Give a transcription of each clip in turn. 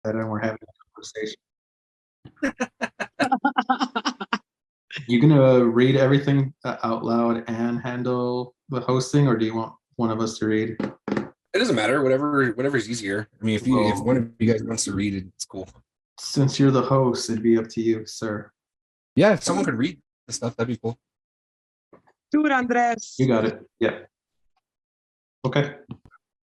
that and we're having a conversation. You gonna read everything out loud and handle the hosting, or do you want one of us to read? It doesn't matter. Whatever's easier. I mean, if one of you guys wants to read it, it's cool. Since you're the host, it'd be up to you, sir. Yeah, if someone could read the stuff, that'd be cool. Do it, Andres. You got it. Yeah. Okay.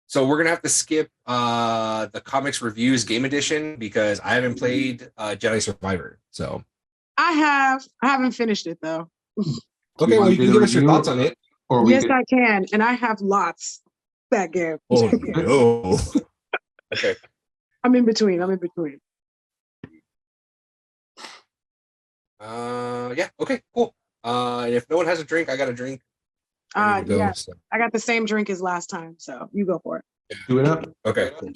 So we're gonna have to skip the Comix Reviews Game Edition because I haven't played Jedi Survivor. So I haven't finished it though. okay, well you can give us your thoughts on it. Or yes, I can, and I have lots. That game. Oh no. Okay. I'm in between. Yeah. Okay. Cool. And if no one has a drink, I got a drink. Yeah. So. I got the same drink as last time, so you go for it. Do it up. Okay. Cool.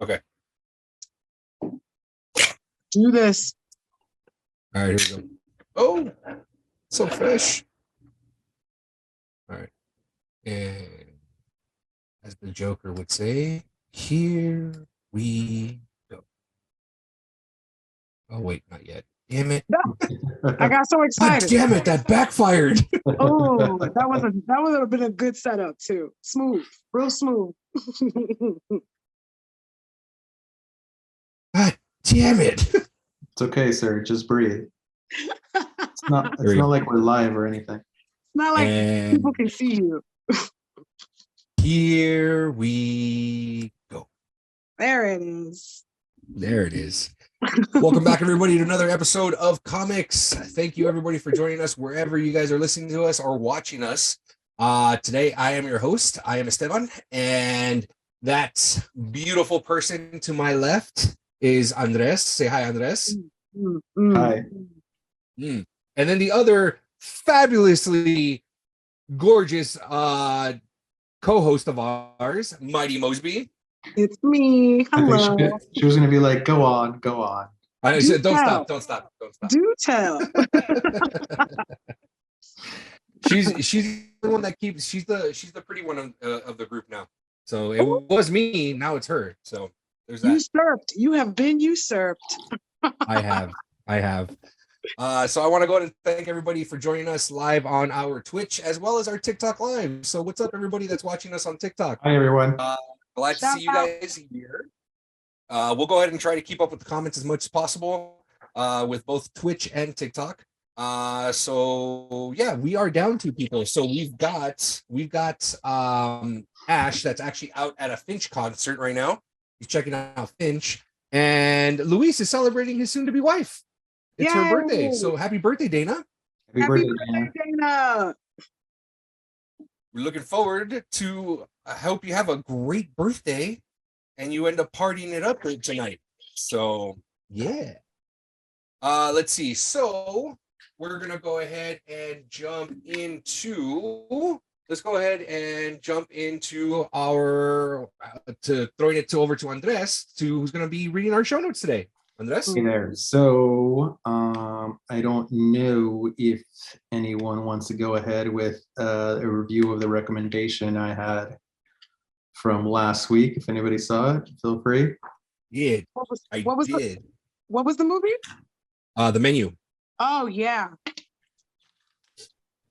Okay. Do this. All right. Here we go. Oh, so fresh. All right. And as the Joker would say, here we go. Oh wait, not yet. Damn it! I got so excited. God damn it! That backfired. Oh, that would have been a good setup too. Smooth, real smooth. God damn it! It's okay, sir. Just breathe. It's not like we're live or anything. It's not like people can see you. Here we go. There it is. There it is. Welcome back, everybody, to another episode of Comix. Thank you, everybody, for joining us wherever you guys are listening to us or watching us. Today, I am your host. I am Esteban, and that beautiful person to my left is Andres. Say hi, Andres. Hi. And then the other fabulously gorgeous co-host of ours, Mighty Mosby. It's me. Hello. She was going to be like, go on. I said, don't stop. Do tell. she's the one that keeps. She's the pretty one of the group now. So it was me. Now it's her. So there's that. Usurped. You have been usurped. I have. So I want to go ahead and thank everybody for joining us live on our Twitch as well as our TikTok live. So what's up, everybody that's watching us on TikTok? Hi, everyone. Glad to see you guys here. We'll go ahead and try to keep up with the comments as much as possible with both Twitch and TikTok. So yeah, we are down 2 people. So we've got Ash that's actually out at a Finch concert right now. He's checking out Finch, and Luis is celebrating his soon-to-be wife. It's her birthday. So happy birthday, Dana. Happy birthday, Dana. We're looking forward to. I hope you have a great birthday and you end up partying it up tonight. So yeah. Let's see. So we're gonna go ahead and jump into. Let's go ahead and jump into our throwing it over to Andres, who's gonna be reading our show notes today. Andres. Hey there. So I don't know if anyone wants to go ahead with a review of the recommendation I had from last week. If anybody saw it, feel free. Yeah, what was the movie? The Menu. Oh yeah.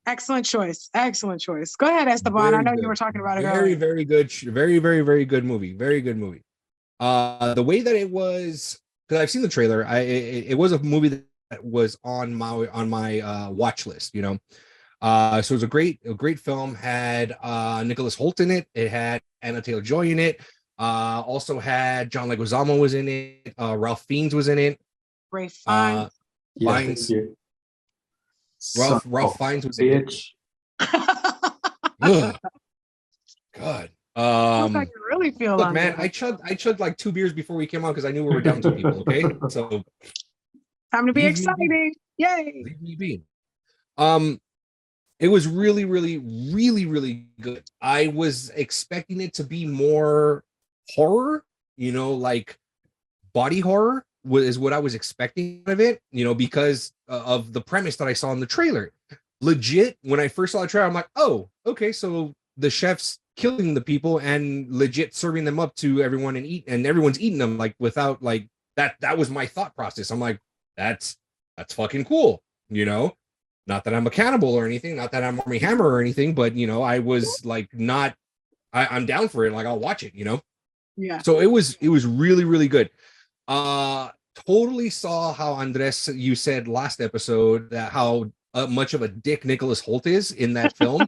Excellent choice. Go ahead, Esteban. I know you were talking about it earlier. Very good. Very good movie. Very good movie. The way that it was, because I've seen the trailer, it was a movie that was on my watch list, you know. So it was a great film. Had Nicholas Hoult in it. It had Anna Taylor-Joy in it. Also had John Leguizamo was in it. Ralph Fiennes was in it. Ralph Fiennes. Fiennes. Ralph Fiennes was in it. God. Like you really feel. Look, man, I chugged like 2 beers before we came on because I knew we were down 2 people. Okay, so time to be exciting! Yay! Leave me be. It was really good. I was expecting it to be more horror, you know, like body horror is what I was expecting of it, you know, because of the premise that I saw in the trailer. Legit, when I first saw the trailer, I'm like, oh, okay, so the chef's killing the people and legit serving them up to everyone and everyone's eating them like without like that. That was my thought process. I'm like, that's fucking cool, you know. Not that I'm a cannibal or anything, not that I'm Army Hammer or anything, but you know, I was like, not. I'm down for it. Like, I'll watch it, you know. Yeah. So it was really, really good. Totally saw how Andres, you said last episode that how much of a dick Nicholas Holt is in that film.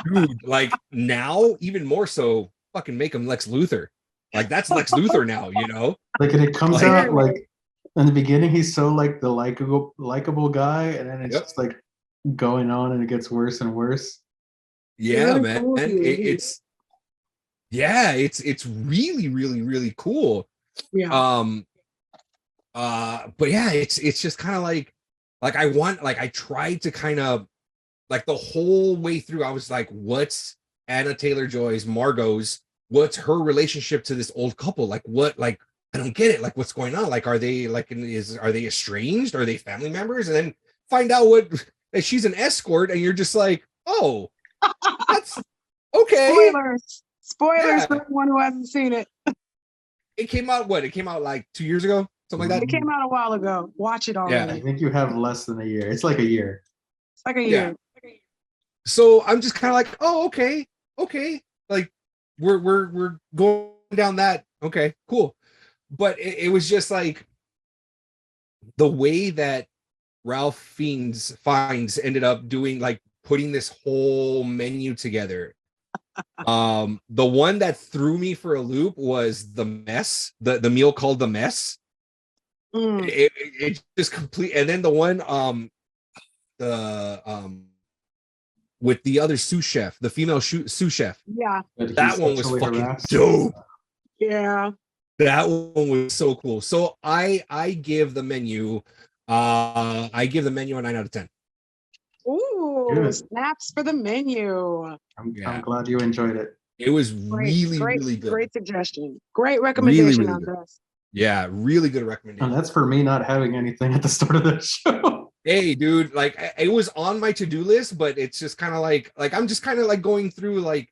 Dude, like now even more so, fucking make him Lex Luthor. Like that's Lex Luthor now, you know. Like, and it comes Like- out like in the beginning, he's so like the likable guy, and then it's Yep. just like going on, and it gets worse and worse. Yeah, Really man. cool, And dude. it's really, really, really cool. Yeah. But yeah, it's just kind of like I tried to kind of like the whole way through, I was like, what's Anna Taylor-Joy's, Margot's, what's her relationship to this old couple? Like, what, like, I don't get it. Like, what's going on? Like, are they like, are they estranged? Are they family members? And then find out that she's an escort, and you're just like, oh, that's okay. Spoilers Yeah. for anyone who hasn't seen it. It came out like 2 years ago, something like It that. came out a while ago. Watch it already. I think you have less than a year. It's like a year. It's like a Yeah. year. So I'm just kind of like, oh, okay. Like we're going down that. Okay, cool. But it was just like the way that Ralph Fiennes ended up doing, like putting this whole menu together. The one that threw me for a loop was the mess, the meal called the mess. Mm. It just complete, and then the one with the other sous chef, the female sous chef. Yeah. That one was sexually fucking harassed. dope. Yeah. That one was so cool. So I give the menu a 9 out of 10. Ooh, Good. snaps for the menu. I'm glad you enjoyed it. It was Great, really good. Great suggestion. Great recommendation really on good. this. Yeah, really good And recommendation. that's for me not having anything at the start of the show. Hey, dude, like it was on my to-do list, but it's just kind of like I'm just kind of like going through like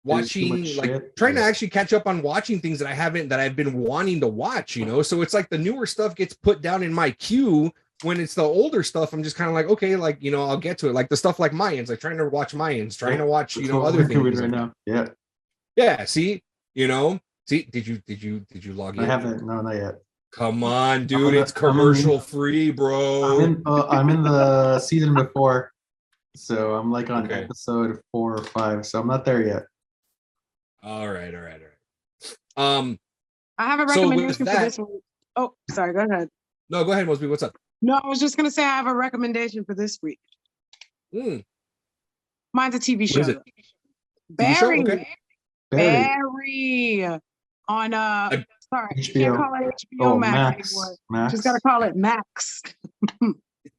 There's too watching, much like shit. trying to actually catch up on watching things that I've been wanting to watch, you know. So it's like the newer stuff gets put down in my queue. When it's the older stuff, I'm just kind of like, okay, like, you know, I'll get to it. Like the stuff like Mayans, like trying to watch Mayans, trying to watch, That's you know, what other we're doing things right now. Yeah, Yeah, see, you know, see, did you log in? I haven't. No, not yet. Come on, I'm dude, in the- it's commercial free, bro. I'm in the season before, so I'm like on Okay. episode 4 or 5. So I'm not there yet. All right. I have a So with recommendation for that- this one. Oh, sorry, go ahead. No, go ahead, Mosby. What's up? No, I was just gonna say I have a recommendation for this week. Mm, Mine's a TV what show. is it? Barry. TV show? Okay. Barry. On sorry, HBO. can't call it HBO Oh, Max, Max. anymore. Max. Just gotta call it Max.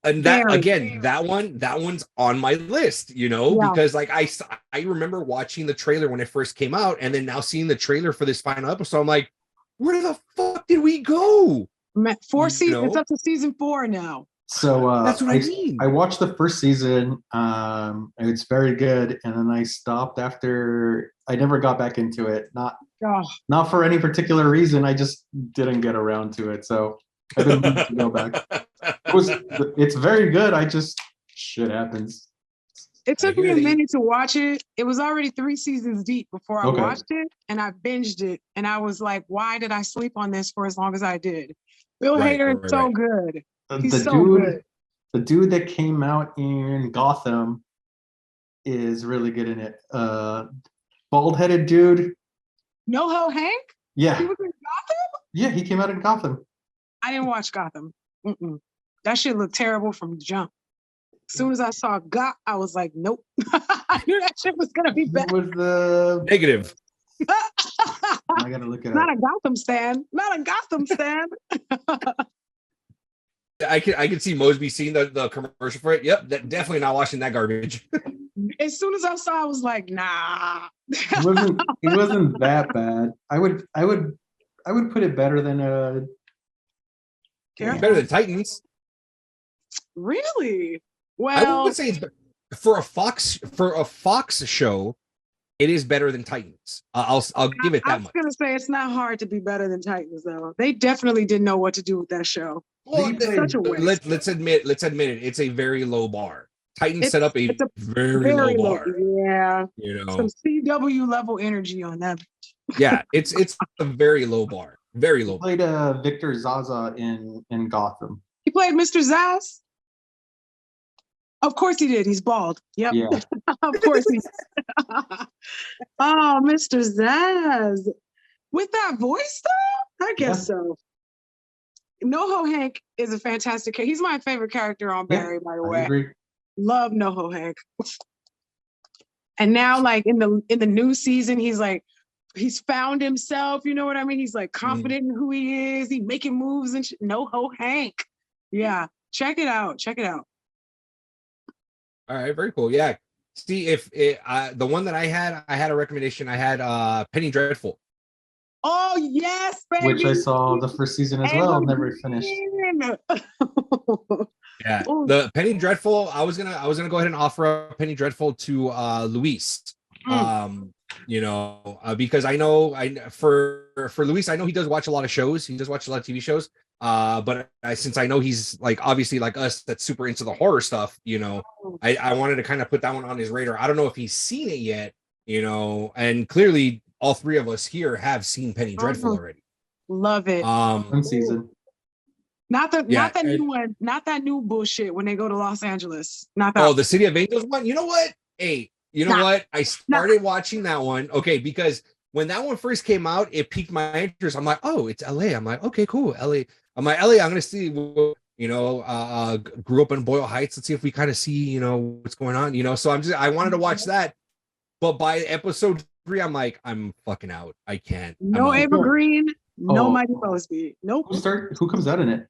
And that Very. again, that one's on my list, you know, Yeah. because like I remember watching the trailer when it first came out, and then now seeing the trailer for this final episode, I'm like, where the fuck did we go? Four You seasons. It's know? up to season 4 now. So That's what I mean. I watched the first season. It's very good, and then I stopped after. I never got back into it. Oh, Not for any particular reason. I just didn't get around to it. So I didn't need to go back. It's very good. I just shit happens. it took I hear me a that you- minute to watch it. It was already 3 seasons deep before I Okay. watched it, and I binged it. And I was like, "Why did I sleep on this for as long as I did?" Bill Right, Hader right, is so right. good. The He's so dude, good. the dude that came out in Gotham is really good in it. Bald-headed dude. NoHo Hank. He Yeah, was in Gotham. yeah, he came out in Gotham. I didn't watch Gotham. Mm-mm. That shit looked terrible from the jump. As soon as I saw Got, I was like, nope. I knew that shit was gonna be He bad. was the. Negative. I gotta look it Not up. a Gotham stan. Not a Gotham stan. I can see Mosby seeing the commercial for it. Yep, definitely not watching that garbage. As soon as I saw, I was like, nah. It wasn't that bad. I would put it better than Careful. Better than Titans. Really? I Well, would say it's for a Fox show. it is better than Titans. I'll give it I that was much. gonna say it's not hard to be better than Titans, though. They definitely didn't know what to do with that show. Well, They played- Such a waste. let's admit it. It's a very low bar. Titans set up a It's a very low bar. Yeah, You some know, CW level energy on that. yeah, it's a very low bar. Very They low. played Victor Zaza in Gotham. He played Mr. Zaz. Of course he did. He's bald. Yep. Yeah. Of course he. Oh, Mr. Zaz. With that voice, though? I guess so. NoHo Hank is a fantastic character. He's my favorite character on Yeah, Barry, by the I way. agree. Love NoHo Hank. And now, like in the new season, he's found himself. You know what I mean? He's like confident in who he is. He making moves and NoHo Hank. Yeah, check it out. Check it out. All right, very cool. Yeah. See, if it, the one that I had a recommendation. I had Penny Dreadful. Oh yes, baby. Which I saw the first season as well. Never finished. Yeah, Ooh. the Penny Dreadful. I was gonna go ahead and offer up Penny Dreadful to Luis. You know, because I know for Luis, I know he does watch a lot of shows. He does watch a lot of TV shows. But since I know he's like obviously like us, that's super into the horror stuff. You know, I wanted to kind of put that one on his radar. I don't know if he's seen it yet. You know, and clearly all three of us here have seen Penny Dreadful already. Love it. One season. Not that and- new one, not that new bullshit when they go to Los Angeles. Not that. Oh, the City of Angels one. You know what? Hey, you know what? I started watching that one. Okay, because when that one first came out, it piqued my interest. I'm like, oh, it's LA. I'm like, okay, cool, LA. I'm like, LA. I'm gonna see. You know, grew up in Boyle Heights. Let's see if we kind of see, you know, what's going on. You know, so I wanted to watch that, but by episode 3, I'm like, I'm fucking out. I can't. No I'm out. Ava Green, no Oh. Mighty Mosby. Nope. Who comes out in it?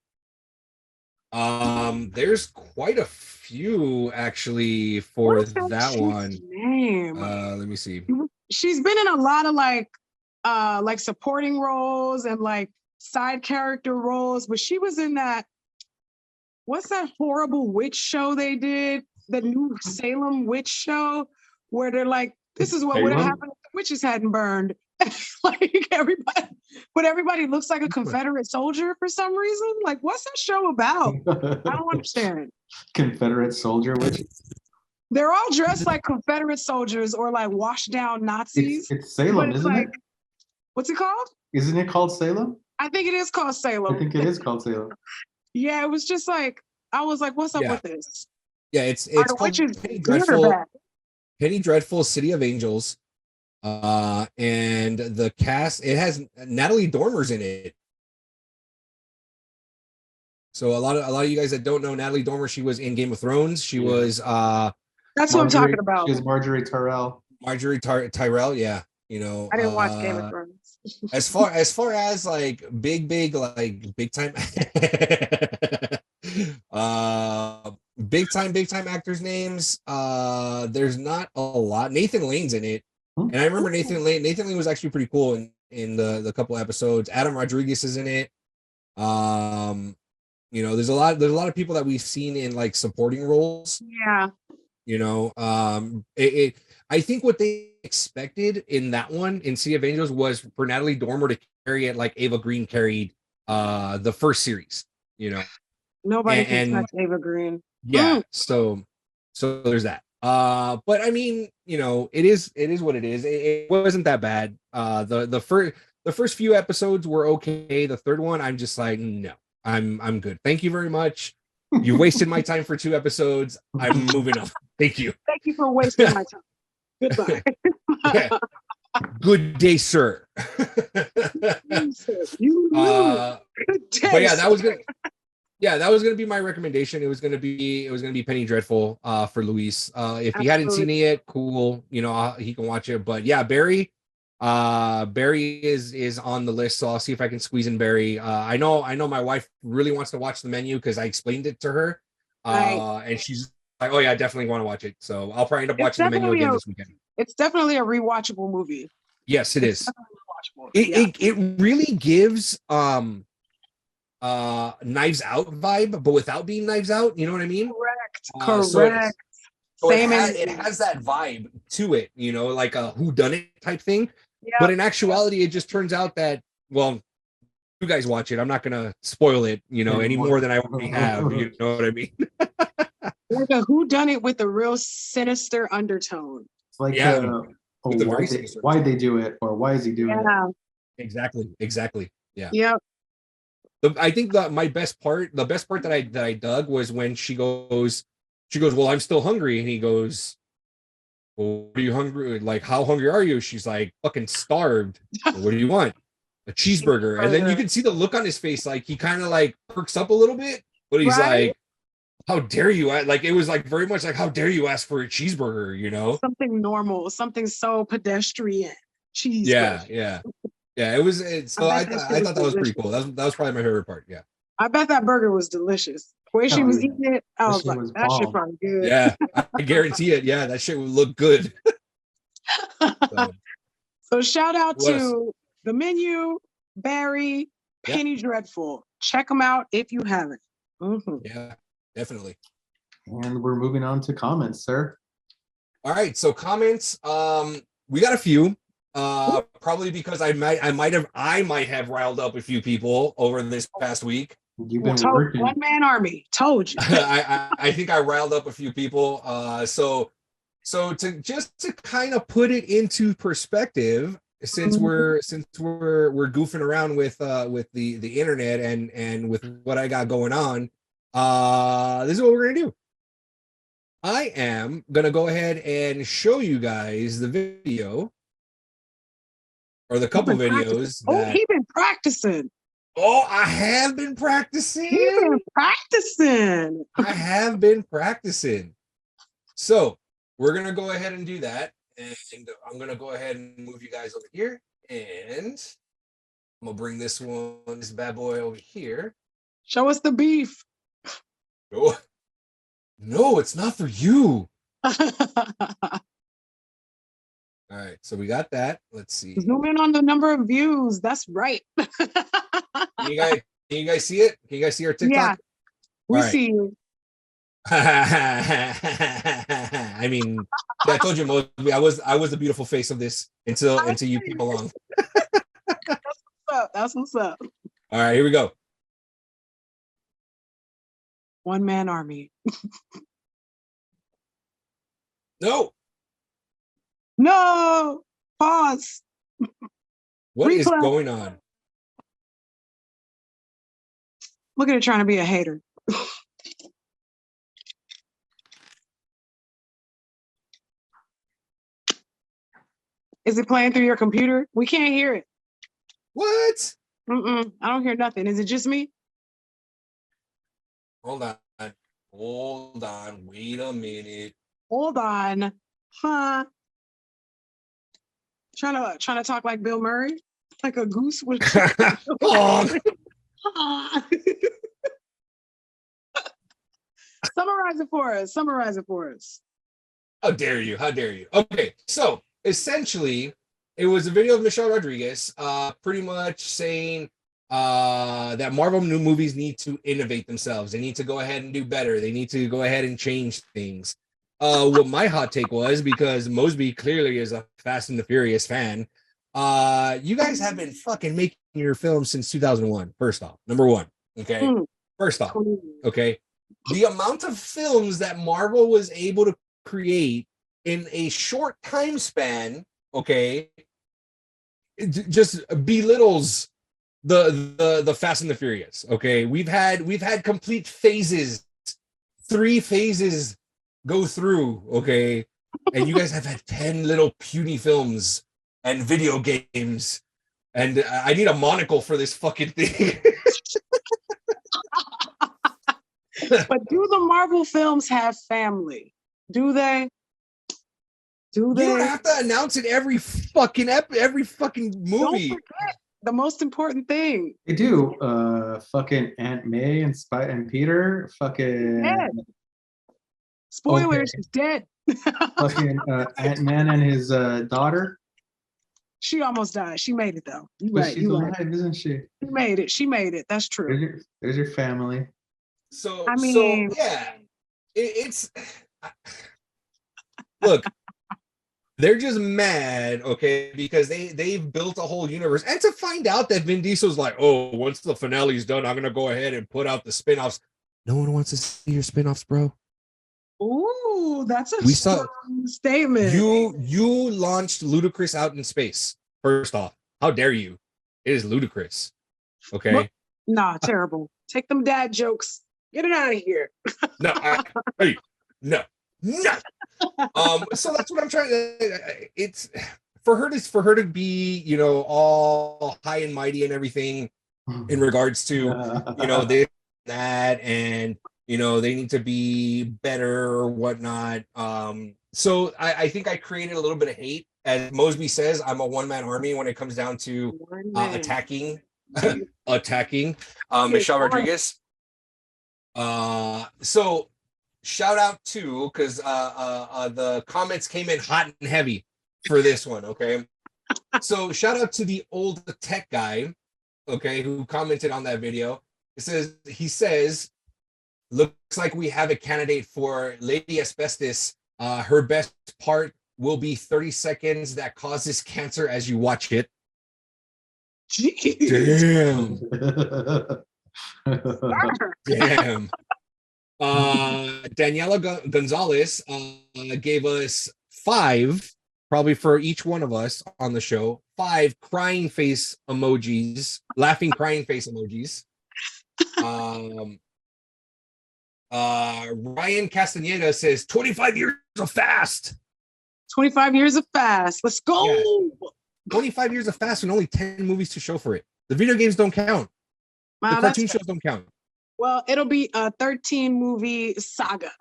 There's quite a few actually for What's that chick's one. name? Let me see. She's been in a lot of like supporting roles and like side character roles, but she was in that. What's that horrible witch show they did? The new Salem witch show, where they're like, "This is what would have Salem? happened if the witches hadn't burned." Like everybody looks like a Confederate soldier for some reason. Like, what's that show about? I don't understand. Confederate soldier, which They're all dressed like Confederate soldiers or like washed down Nazis. it's Salem, but it's isn't like, it? what's it called? Isn't it called Salem? I think it is called I Salem. think it is called Salem. Yeah, it was just like, I was like, what's up Yeah. with this? Yeah, it's Are the called witches Penny good or Dreadful. bad? Penny Dreadful, City of Angels. And the cast, it has Natalie Dormer's in it. So a lot of you guys that don't know Natalie Dormer, she was in Game of Thrones. She was That's what I'm talking about. She was Marjorie Tyrell. Marjorie Tyrell, yeah. You know, I didn't watch Game of Thrones. as far as like big time big time actors names, there's not a lot. Nathan Lane's in it, and I remember Nathan Lane was actually pretty cool in the couple episodes. Adam Rodriguez is in it. You know, there's a lot of people that we've seen in like supporting roles. Yeah. You know, I think what they expected in that one in City of Angels was for Natalie Dormer to carry it like Ava Green carried the first series, you know. Nobody can touch Ava Green. Yeah, so there's that. But I mean, you know, it is what it is. It wasn't that bad. The first few episodes were okay. The third one, I'm just like, no, I'm good. Thank you very much. You wasted my time for 2 episodes. I'm moving on. Thank you. Thank you for wasting my time. Goodbye. Yeah. Good day, sir. You Good day, But yeah, sir. that was gonna be my recommendation. It was gonna be Penny Dreadful for Luis. If he hadn't seen it yet, cool. You know, he can watch it. But yeah, Barry is on the list, so I'll see if I can squeeze in Barry. I know my wife really wants to watch The Menu because I explained it to her. Right. And she's like, oh yeah, I definitely want to watch it. So I'll probably end up watching The Menu again this weekend. It's definitely a rewatchable movie. Yes, it is. It It really gives Knives Out vibe, but without being Knives Out. You know what I mean? Correct. So So Same it energy. has that vibe to it, you know, like a whodunit type thing. Yep. But in actuality, it just turns out that, well, you guys watch it. I'm not gonna spoil it, you know, any more than I already have. You know what I mean? Like a whodunit with a real sinister undertone. It's like, Yeah, oh, with a very why'd they do it, or why is he doing it? Yeah. Exactly. Yeah. Yep. I think that the best part that I dug was when she goes, well, I'm still hungry, and he goes, well, are you hungry? Like, how hungry are you? She's like, fucking starved. Well, what do you want? A cheeseburger. And then you can see the look on his face, like he kind of like perks up a little bit, but he's Right? like, how dare you? Like, it was like very much like, how dare you ask for a cheeseburger, you know? Something normal, something so pedestrian. Yeah, Cheeseburger. yeah. It was. So I I bet that shit was thought that was pretty delicious. cool. That was probably my favorite part. Yeah. I bet that burger was delicious. The way she Oh, was yeah. eating it, I That was shit like, was that shit bomb. probably good. Yeah, I guarantee it. Yeah, that shit would look good. So, So shout out what else? to the menu, Barry, Yeah. Penny Dreadful. Check them out if you haven't. Mhm. Yeah, definitely. And we're moving on to comments, sir. All right, so comments. We got a few. Probably because I might have riled up a few people over this past week. You've been Told, working. one man army. Told you. I think I riled up a few people. So to kind of put it into perspective, since we're goofing around with the internet and with what I got going on, this is what we're gonna do. I am gonna go ahead and show you guys the video, or the couple videos that. He been practicing. Oh, I have been practicing. He been practicing. I have been practicing. So we're gonna go ahead and do that, and I'm gonna go ahead and move you guys over here, and I'm gonna bring this bad boy over here. Show us the beef. Oh, no, it's not for you. All right, so we got that. Let's see. Zoom in on the number of views. That's right. Can you guys see it? Can you guys see our TikTok? Yeah, we All right. see you. I mean, I told you, Mosby, I was the beautiful face of this until you came along. That's what's up. All right, here we go. One man army. No. Pause. What is Replay. going on? Look at it trying to be a hater. Is it playing through your computer? We can't hear it. What? I don't hear nothing. Is it just me? Hold on. Wait a minute. Hold on. Huh? Trying to talk like Bill Murray, like a goose with. Summarize it for us. How dare you? Okay, so essentially, it was a video of Michelle Rodriguez, pretty much saying that Marvel new movies need to innovate themselves. They need to go ahead and do better. They need to go ahead and change things. What my hot take was, because Mosby clearly is a Fast and the Furious fan, you guys have been fucking making your films since 2001. First off, number one. Okay. First off, okay. The amount of films that Marvel was able to create in a short time span, okay, it just belittles the Fast and the Furious. Okay, we've had complete phases, 3 phases go through. Okay, and you guys have had 10 little puny films and video games, and I need a monocle for this fucking thing. But do the Marvel films have family? Do they? You don't have to announce it every fucking movie. Don't forget the most important thing. They do. Fucking Aunt May and Peter. Fucking. Dead. Spoilers. Okay. She's dead. Fucking Ant-Man and his daughter. She almost died. She made it though. But she's alive, isn't she? She made it. That's true. There's your family. So I mean, yeah, it's look, they're just mad, okay, because they've built a whole universe, and to find out that Vin Diesel's like, oh, once the finale's done, I'm gonna go ahead and put out the spin-offs. No one wants to see your spin-offs, bro. Ooh, that's a We saw strong statement. you launched Ludacris out in space. First off, how dare you? It is ludicrous. Okay. Well, nah, terrible. Take them dad jokes. Get it out of here. No, hey, no. So that's what I'm trying to. It's for her to be, you know, all high and mighty and everything in regards to, you know, this, that, and you know, they need to be better or whatnot. So I think I created a little bit of hate. As Mosby says, I'm a one-man army when it comes down to attacking Michelle Rodriguez. So shout out to, because the comments came in hot and heavy for this one, okay? So shout out to the old tech guy, okay, who commented on that video. He says, looks like we have a candidate for Lady Asbestos. Her best part will be 30 seconds that causes cancer as you watch it. Jeez. Damn. Daniela Gonzalez gave us 5, probably for each one of us on the show, 5 crying face emojis, laughing crying face emojis. Ryan Castaneda says 25 years of fast. 25 years of fast. Let's go. Yeah. 25 years of fast and only 10 movies to show for it. The video games don't count. Wow, The cartoon shows don't count. Well, it'll be a 13 movie saga.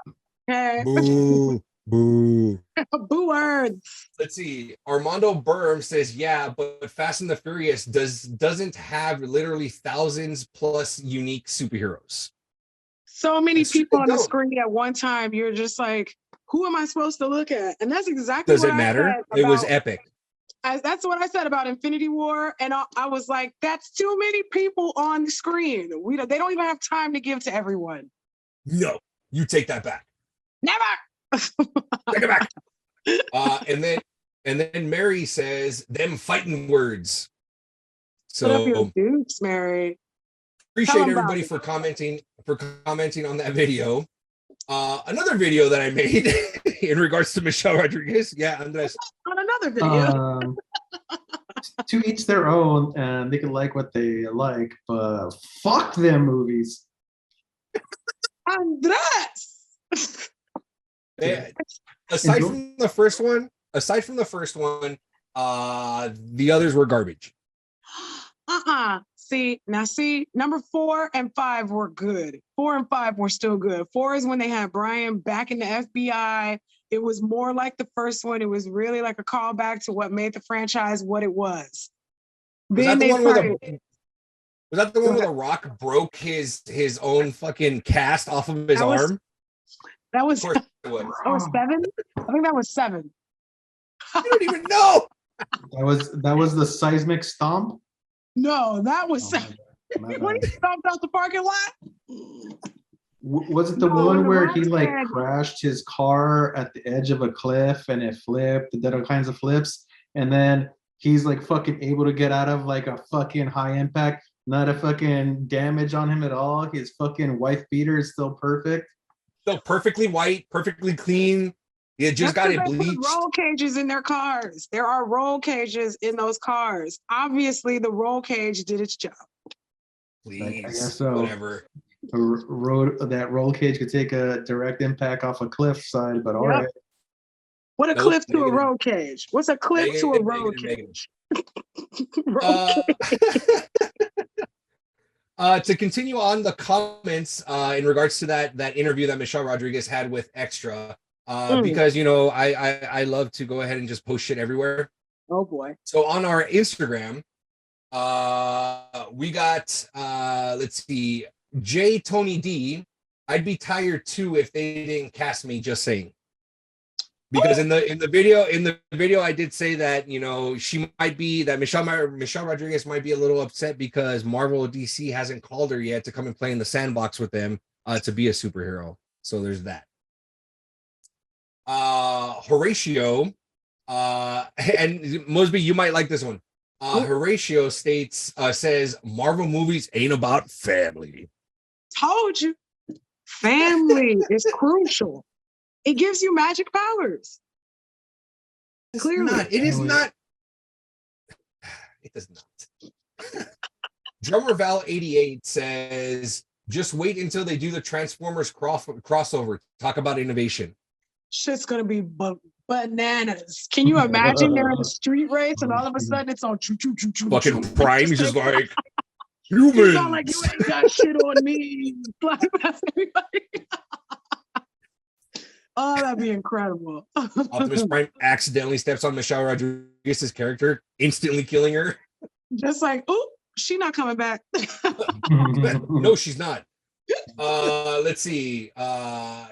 Okay. Boo. Boo. Boo words. Let's see. Armando Burm says, yeah, but Fast and the Furious doesn't have literally thousands plus unique superheroes. So many That's people true, on the don't. screen at one time. You're just like, who am I supposed to look at? And that's exactly Does what it I matter? said It was about- epic. That's what I said about Infinity War, and I was like, "That's too many people on the screen. They don't even have time to give to everyone." No, you take that back. Never. Take it back. And then Mary says, "Them fighting words." Put up your So dukes, Mary. appreciate Tell 'em everybody about for commenting on that video. Another video that I made in regards to Michelle Rodriguez. Yeah, Andres. On another video. To each their own, and they can like what they like, but fuck them movies. Andres. Aside from the first one, the others were garbage. See, number 4 and 5 were good. 4 and 5 were still good. 4 is when they had Brian back in the FBI. It was more like the first one. It was really like a callback to what made the franchise what it was. Was Then that the they one where started, The Rock broke his own fucking cast off of his arm? that was Of course it was. that was 7? I think that was 7. I don't even know. That was the seismic stomp. No, that was Oh, 7. my When bad. he stomped out the parking lot. Was it the No, one the where Rock he like said- crashed his car at the edge of a cliff and it flipped, did all kinds of flips, and then he's like fucking able to get out of like a fucking high impact, not a fucking damage on him at all. His fucking wife beater is still perfect. So perfectly white, perfectly clean. You just got That's it 'cause they put bleached. roll cages in their cars. There are roll cages in those cars. Obviously, the roll cage did its job. Please, guess so. whatever. That roll cage could take a direct impact off a cliff side, but all Yep. right. What a Nope, cliff to a negative. roll cage? What's a cliff to a Negative, roll negative, cage? To continue on the comments in regards to that interview that Michelle Rodriguez had with Extra, because you know I love to go ahead and just post shit everywhere. Oh boy. So on our Instagram, we got let's see, J Tony D. I'd be tired too if they didn't cast me. Just saying. Because in the video I did say that, you know, Michelle Rodriguez might be a little upset because Marvel or DC hasn't called her yet to come and play in the sandbox with them to be a superhero. So there's that. Horatio, and Mosby, you might like this one. Horatio says Marvel movies ain't about family. Told you. Family is crucial. It gives you magic powers. Clearly. It is not. It does not. Drummer Val 88 says, just wait until they do the Transformers crossover. Talk about innovation. Shit's gonna be bananas. Can you imagine they're in a street race and all of a sudden it's on choo choo choo choo. Fucking Prime is just like He's humans. all like, you ain't got shit on me. Fly past everybody. Oh, that'd be incredible. Optimus Prime accidentally steps on Michelle Rodriguez's character, instantly killing her. Just like, oh, she not coming back. No, she's not. Let's see.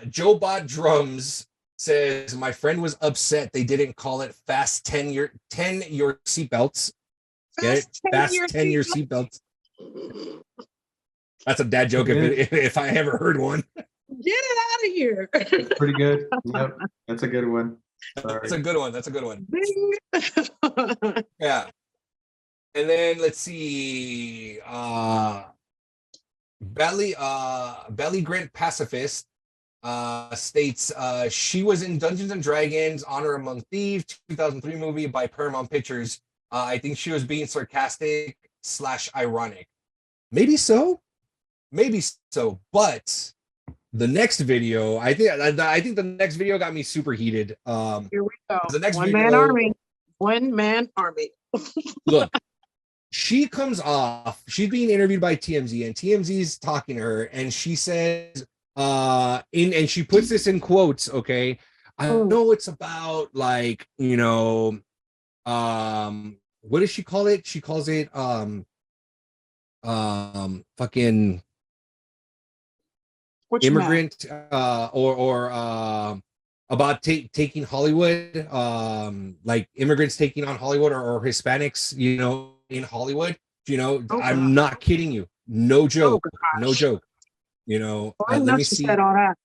Joe Bot Drums says, my friend was upset they didn't call it Fast 10 your seatbelts. Get it? Fast 10 year seatbelts. That's a dad joke if I ever heard one. Get it out of here. Pretty good. Yep, that's a good one. Sorry. That's a good one. That's a good one. Bing. Yeah. And then let's see. Belly Grant Pacifist states she was in Dungeons and Dragons Honor Among Thieves 2003 movie by Paramount Pictures. I think she was being sarcastic / ironic. Maybe so, but the next video, I think the next video got me super heated. Here we go. The next One man army. Look, she comes off, she's being interviewed by TMZ, and TMZ's talking to her, and she says, and she puts this in quotes, okay? I know it's about like, you know, what does she call it? She calls it fucking Which immigrant or about taking Hollywood, like immigrants taking on Hollywood or Hispanics, you know, in Hollywood, you know. I'm not kidding you, no joke, no joke, you know. Let me see. Said all that.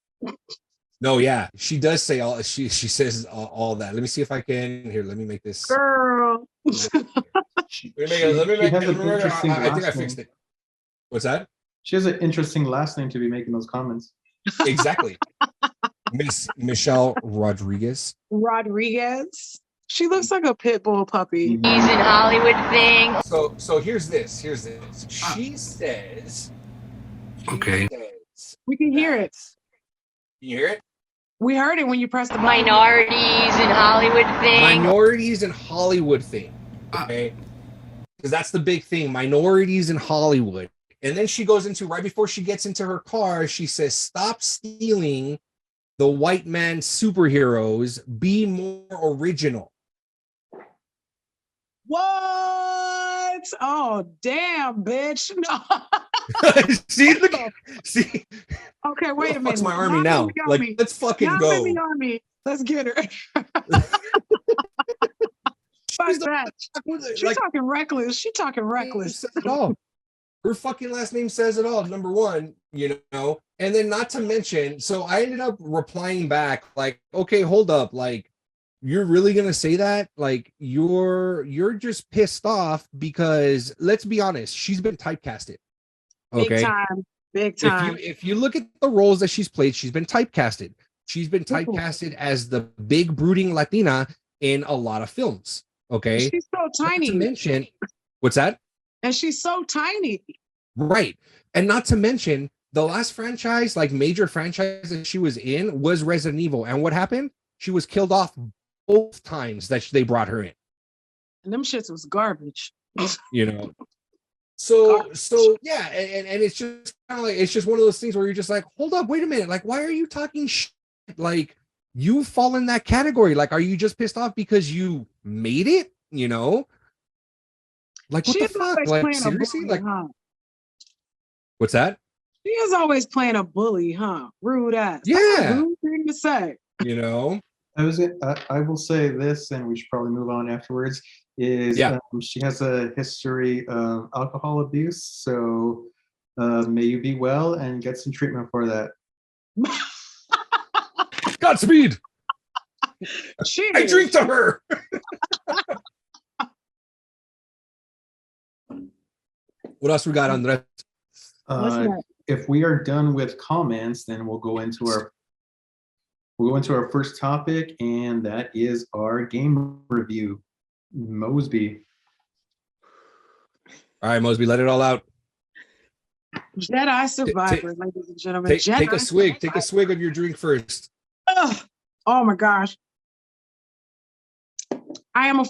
No, yeah, she does say all. She says all that. Let me see if I can. Here, let me make this. Girl. Let me make it. I think I fixed it. What's that? She has an interesting last name to be making those comments. Exactly. Miss Michelle Rodriguez. She looks like a pit bull puppy. He's in Hollywood thing. So here's this. She says. Okay. We can hear it. Can you hear it? We heard it when you pressed the button. Minorities in Hollywood thing. Minorities in Hollywood thing. Okay. Because that's the big thing. Minorities in Hollywood. And then she goes into, right before she gets into her car, she says, stop stealing the white man superheroes. Be more original. What? Oh, damn, bitch. No. See? Okay, wait a minute. What's my army now? Like, let's fucking go. The army. Let's get her. Fuck that. She's talking reckless. She talking reckless. Says it all. Her fucking last name says it all. Number one, you know, and then not to mention, so I ended up replying back like, okay, hold up, like, you're really gonna say that? Like, you're just pissed off because let's be honest, she's been typecasted. Okay, big time. If you look at the roles that she's played, she's been typecasted. She's been typecasted as the big brooding Latina in a lot of films. Okay, she's so tiny. Not to mention, what's that? And she's so tiny. Right. And not to mention, the last franchise, like major franchise that she was in, was Resident Evil. And what happened? She was killed off both times that they brought her in. And them shits was garbage. You know. So yeah, and it's just kind of like, it's just one of those things where you're just like, hold up, wait a minute. Like, why are you talking shit? Like, you fall in that category. Like, are you just pissed off because you made it? You know? Like, what the fuck? Like, seriously? Bully, like, huh? What's that? She is always playing a bully, huh? Rude ass. Yeah. Rude thing to say. You know? I will say this, and we should probably move on afterwards, is she has a history of alcohol abuse. So may you be well and get some treatment for that. Godspeed. Shit. I drink to her. What else we got, Andres? What's Uh, next? if we are done with comments, then we'll go into our first topic, and that is our game review. Mosby. All right, Mosby, let it all out. Jedi Survivor, ladies and gentlemen. Take a Jedi swig. Take a swig of your drink first. Ugh. Oh my gosh. I am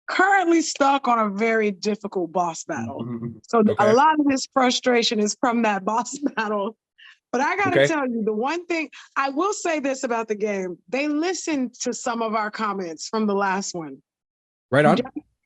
currently stuck on a very difficult boss battle. So Okay. a lot of this frustration is from that boss battle. But I gotta Okay. tell you, the one thing I will say this about the game, they listened to some of our comments from the last one. Right on.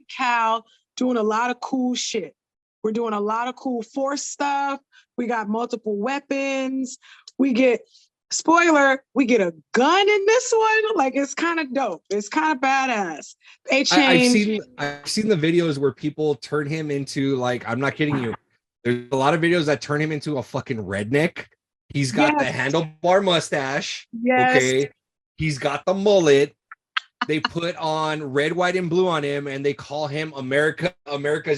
Cal doing a lot of cool shit. We're doing a lot of cool force stuff. We got multiple weapons. We get, spoiler, we get a gun in this one. Like, it's kind of dope. It's kind of badass. They changed. I've seen the videos where people turn him into, like, I'm not kidding you. There's a lot of videos that turn him into a fucking redneck. He's got the handlebar mustache. Yes. Okay. He's got the mullet. They put on red, white, and blue on him, and they call him America's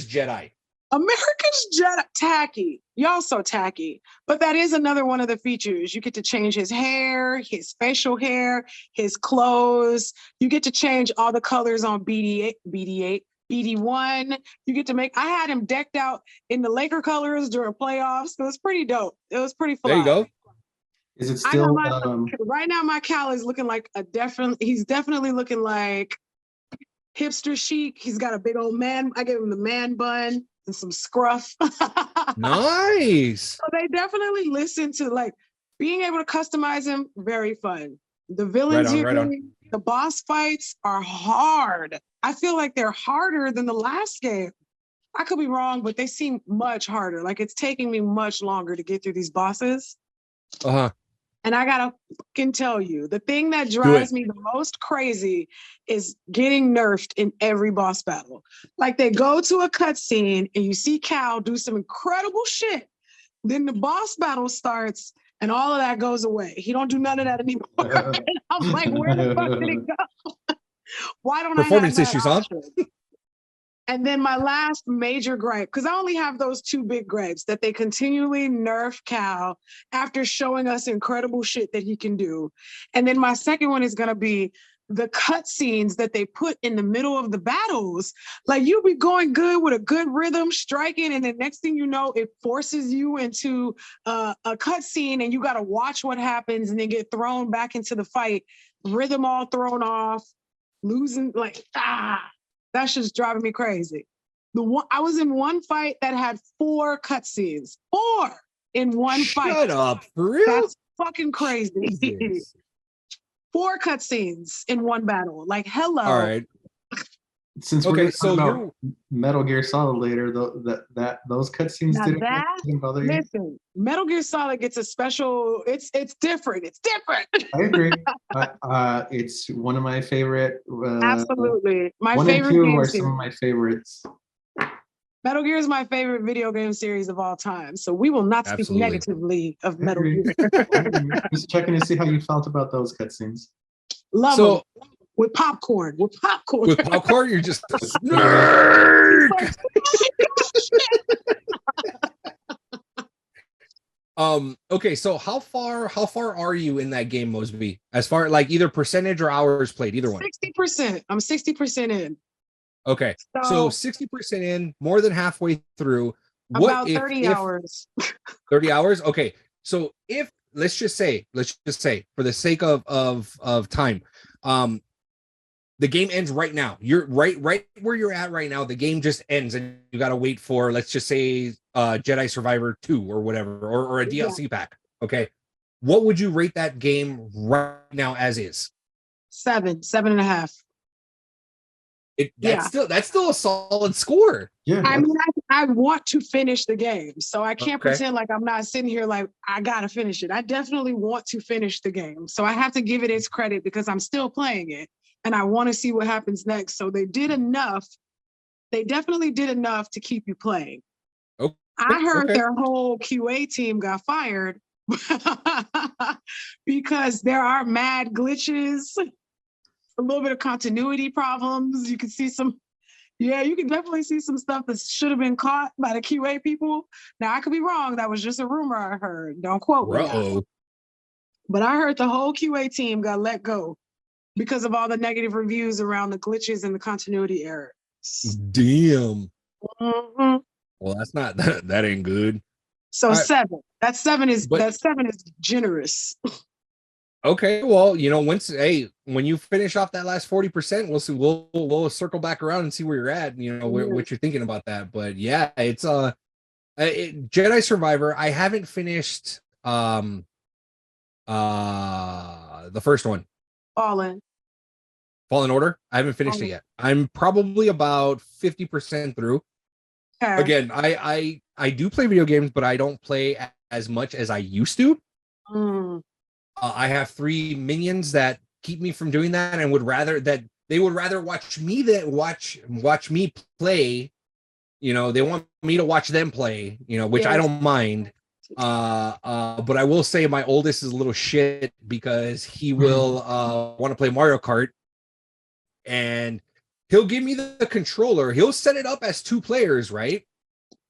Jedi. America's Jedi, tacky. Y'all so tacky. But that is another one of the features. You get to change his hair, his facial hair, his clothes. You get to change all the colors on BD1. You get to make, I had him decked out in the Laker colors during playoffs. It was pretty dope. It was pretty fly. There you go. Is it I got still right now my Cal is looking like he's definitely looking like hipster chic. He's got a big old man. I gave him the man bun and some scruff. Nice. So they definitely listen to, like, being able to customize him, very fun. The villains the boss fights are hard. I feel like they're harder than the last game. I could be wrong, but they seem much harder. Like, it's taking me much longer to get through these bosses. Uh-huh. And I gotta fucking tell you, the thing that drives me the most crazy is getting nerfed in every boss battle. Like, they go to a cutscene and you see Cal do some incredible shit. Then the boss battle starts and all of that goes away. He don't do none of that anymore. And I'm like, where the fuck did it go? Why don't Performance I have issues, that huh? option? And then my last major gripe, because I only have those two big gripes, that they continually nerf Cal after showing us incredible shit that he can do. And then my second one is going to be the cutscenes that they put in the middle of the battles. Like, you'll be going good with a good rhythm, striking, and the next thing you know, it forces you into a cutscene and you got to watch what happens and then get thrown back into the fight, rhythm all thrown off, losing, like, that's just driving me crazy. I was in one fight that had 4 cutscenes. 4 in one fight. Shut up, for real? That's fucking crazy. Jesus. 4 cutscenes in one battle. Like, hello. All right. Since Okay, we're so about Metal Gear Solid later, those cutscenes didn't bother you? Listen, Metal Gear Solid gets a special. It's different. It's different. I agree. It's one of my favorite. Absolutely, my 1 favorite and 2 game are series. some of my favorites. Metal Gear is my favorite video game series of all time. So we will not speak negatively of Metal Gear. Just checking to see how you felt about those cutscenes. Love them. With popcorn. With popcorn. With popcorn, you're just okay, so how far are you in that game, Mosby? As far, like, either percentage or hours played, either one. 60%. I'm 60% in. Okay. So 60% in, more than halfway through. About 30 hours. 30 hours? Okay. So let's just say, for the sake of time, the game ends right now. You're right where you're at right now. The game just ends and you got to wait for, let's just say, Jedi Survivor 2 or whatever, or a DLC pack. Okay. What would you rate that game right now as is? 7.5. That's still a solid score. Yeah. I mean, I want to finish the game, so I can't pretend like I'm not sitting here like I gotta finish it. I definitely want to finish the game, so I have to give it its credit because I'm still playing it and I want to see what happens next. So they did enough. They definitely did enough to keep you playing. Okay. I heard their whole QA team got fired because there are mad glitches. a little bit of continuity problems. You can see some, yeah, you can definitely see some stuff that should have been caught by the QA people. Now, I could be wrong. That was just a rumor I heard. Don't quote me. Now. Uh-oh. But I heard the whole QA team got let go because of all the negative reviews around the glitches and the continuity errors. Damn. Mhm. Well, that's not that ain't good. So All right. 7. That 7 is But- that 7 is generous. Okay, well, when you finish off that last 40%, we'll see. We'll circle back around and see where you're at. You know what you're thinking about that. But yeah, it's Jedi Survivor. I haven't finished the first one, Fallen. Fallen Order. I haven't finished it yet. I'm probably about 50% through. Okay. Again, I do play video games, but I don't play as much as I used to. Mm. I have 3 minions that keep me from doing that, and would rather watch me watch me play. You know, they want me to watch them play. You know, which I Yes. don't mind. But I will say my oldest is a little shit because he will want to play Mario Kart, and he'll give me the controller. He'll set it up as 2 players, right?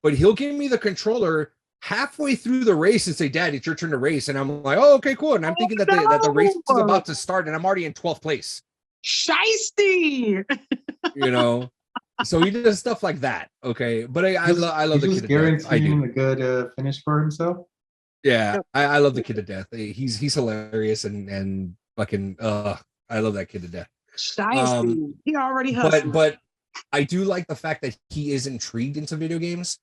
But he'll give me the controller halfway through the race and say, "Dad, it's your turn to race." And I'm like, "Oh, okay, cool." And I'm thinking that the race is about to start, and I'm already in 12th place. Shiesty. You know, so he does stuff like that. Okay, but I love the He's kid just to death. I guaranteeing do. a good finish for himself. Yeah, I love the kid to death. He's hilarious and fucking I love that kid to death. Shiesty. He already hustling. But I do like the fact that he is intrigued into video games.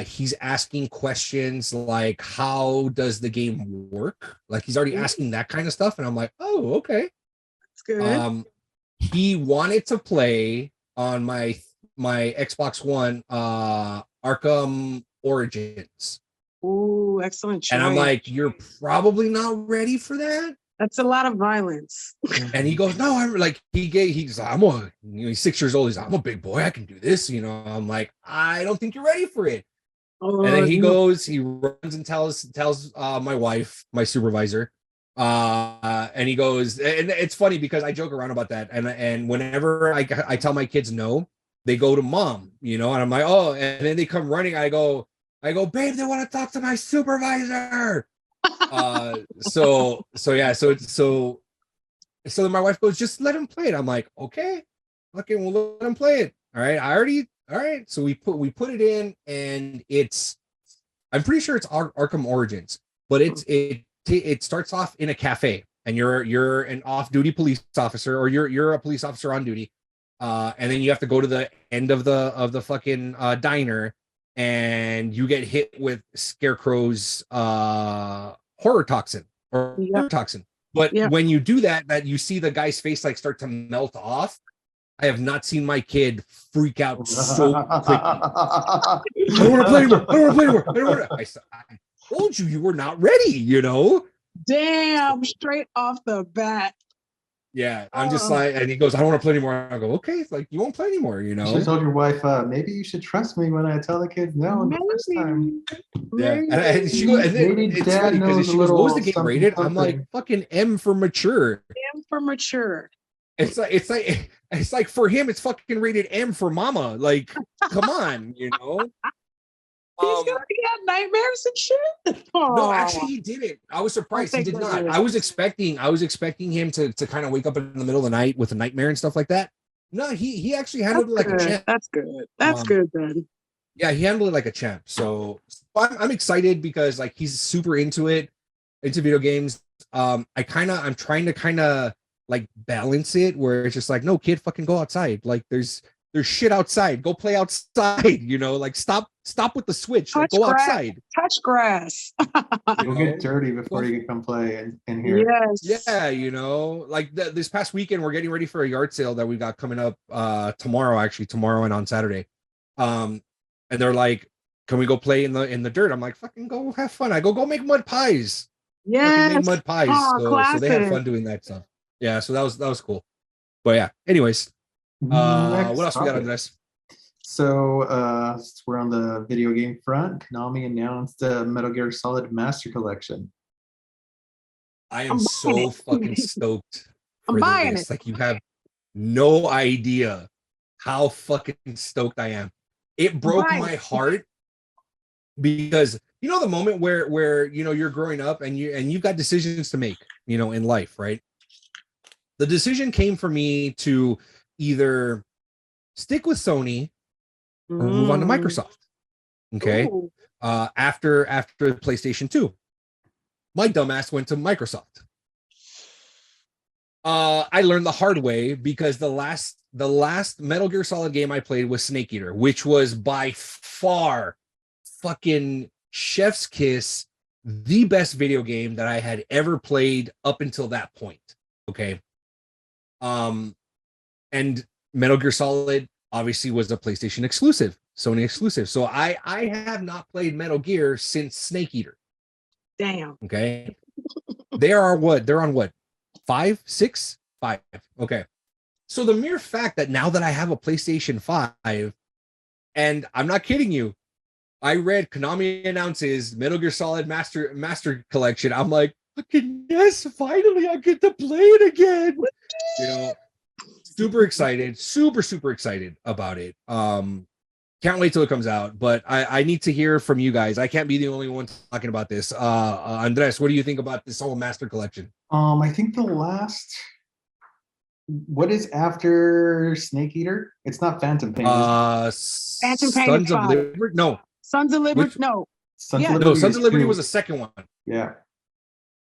He's asking questions like, how does the game work? Like, he's already asking that kind of stuff, and I'm like, oh, okay. That's good. He wanted to play on my Xbox One Arkham Origins. Ooh, excellent choice. And I'm like, you're probably not ready for that. That's a lot of violence. And he goes, no, I'm like, he's 6 years old. He's like, I'm a big boy. I can do this. You know, I'm like, I don't think you're ready for it. Oh, And then he no. goes, he runs and tells my wife, my supervisor, and he goes, and it's funny because I joke around about that. And whenever I tell my kids no, they go to mom, you know, and I'm like, oh, and then they come running. I go, babe, they want to talk to my supervisor. So then my wife goes, just let him play it. I'm like, okay, we'll let him play it. All right. All right. So we put it in, and I'm pretty sure it's Arkham Origins, but it starts off in a cafe, and you're an off-duty police officer, or you're a police officer on duty. And then you have to go to the end of the fucking diner, and you get hit with Scarecrow's horror toxin or Yeah. toxin. But Yeah. when you do that you see the guy's face like start to melt off. I have not seen my kid freak out so quickly. I don't want to play anymore. I told you were not ready, you know? Damn, straight off the bat. Yeah, I'm just like, and he goes, I don't want to play anymore. I go, okay, like, you won't play anymore, you You know? should have told your wife, maybe you should trust me when I tell the kids no the first time. Yeah, Maybe. and she goes, and then Maybe it's Dad funny because knows she a goes, what was the little game something, rated? I'm like, something. fucking M for mature. M for mature. It's like for him, it's fucking rated M for mama. Like, come on, you know? He had nightmares and shit. No, Aw. actually, he didn't. I was surprised. He thank did not. goodness. I was expecting him to kind of wake up in the middle of the night with a nightmare and stuff like that. No, he actually handled it like a champ. That's good. That's Um, good then. Yeah, he handled it like a champ. So I'm excited because like he's super into video games. I'm trying to kind of like balance it where it's just like, no, kid, fucking go outside. Like there's shit outside. Go play outside. You know, like stop with the Switch. Like, Touch go grass. outside. Touch grass. You'll get dirty before you can come play in here. Yes. Yeah, you know, like this past weekend, we're getting ready for a yard sale that we got coming up tomorrow and on Saturday. And they're like, can we go play in the dirt? I'm like, fucking go have fun. I go make mud pies. Yes. Make mud pies. Oh, So they had classic. fun doing that stuff. Yeah, so that was cool. But yeah, anyways, what else we got on this? So since we're on the video game front, Konami announced the Metal Gear Solid Master Collection. I am so fucking stoked. I'm for buying this. it. Like, you have no idea how fucking stoked I am. It broke Right. my heart because you know the moment where you know you're growing up and you've got decisions to make, you know, in life, right? The decision came for me to either stick with Sony or move on to Microsoft. Okay. Ooh. After PlayStation 2. My dumbass went to Microsoft. I learned the hard way because the last Metal Gear Solid game I played was Snake Eater, which was by far fucking chef's kiss, the best video game that I had ever played up until that point. Okay. And Metal Gear Solid obviously was a PlayStation exclusive, Sony exclusive. So I have not played Metal Gear since Snake Eater. Damn. Okay. They're on what? 5, 6, 5. Okay. So the mere fact that now that I have a PlayStation 5, and I'm not kidding you, I read Konami announces Metal Gear Solid Master Collection. I'm like, fucking yes, finally I get to play it again. You know, super excited, super excited about it. Can't wait till it comes out, but I need to hear from you guys. I can't be the only one talking about this. Andres, what do you think about this whole Master Collection? I think the last. What is after Snake Eater? It's not Phantom Pain. Phantom Pain Sons is of five. Liberty? No. Sons of Liberty. Which- No. Sons Yeah. of No, Liberty Sons is of Liberty 2. was the second one. Yeah.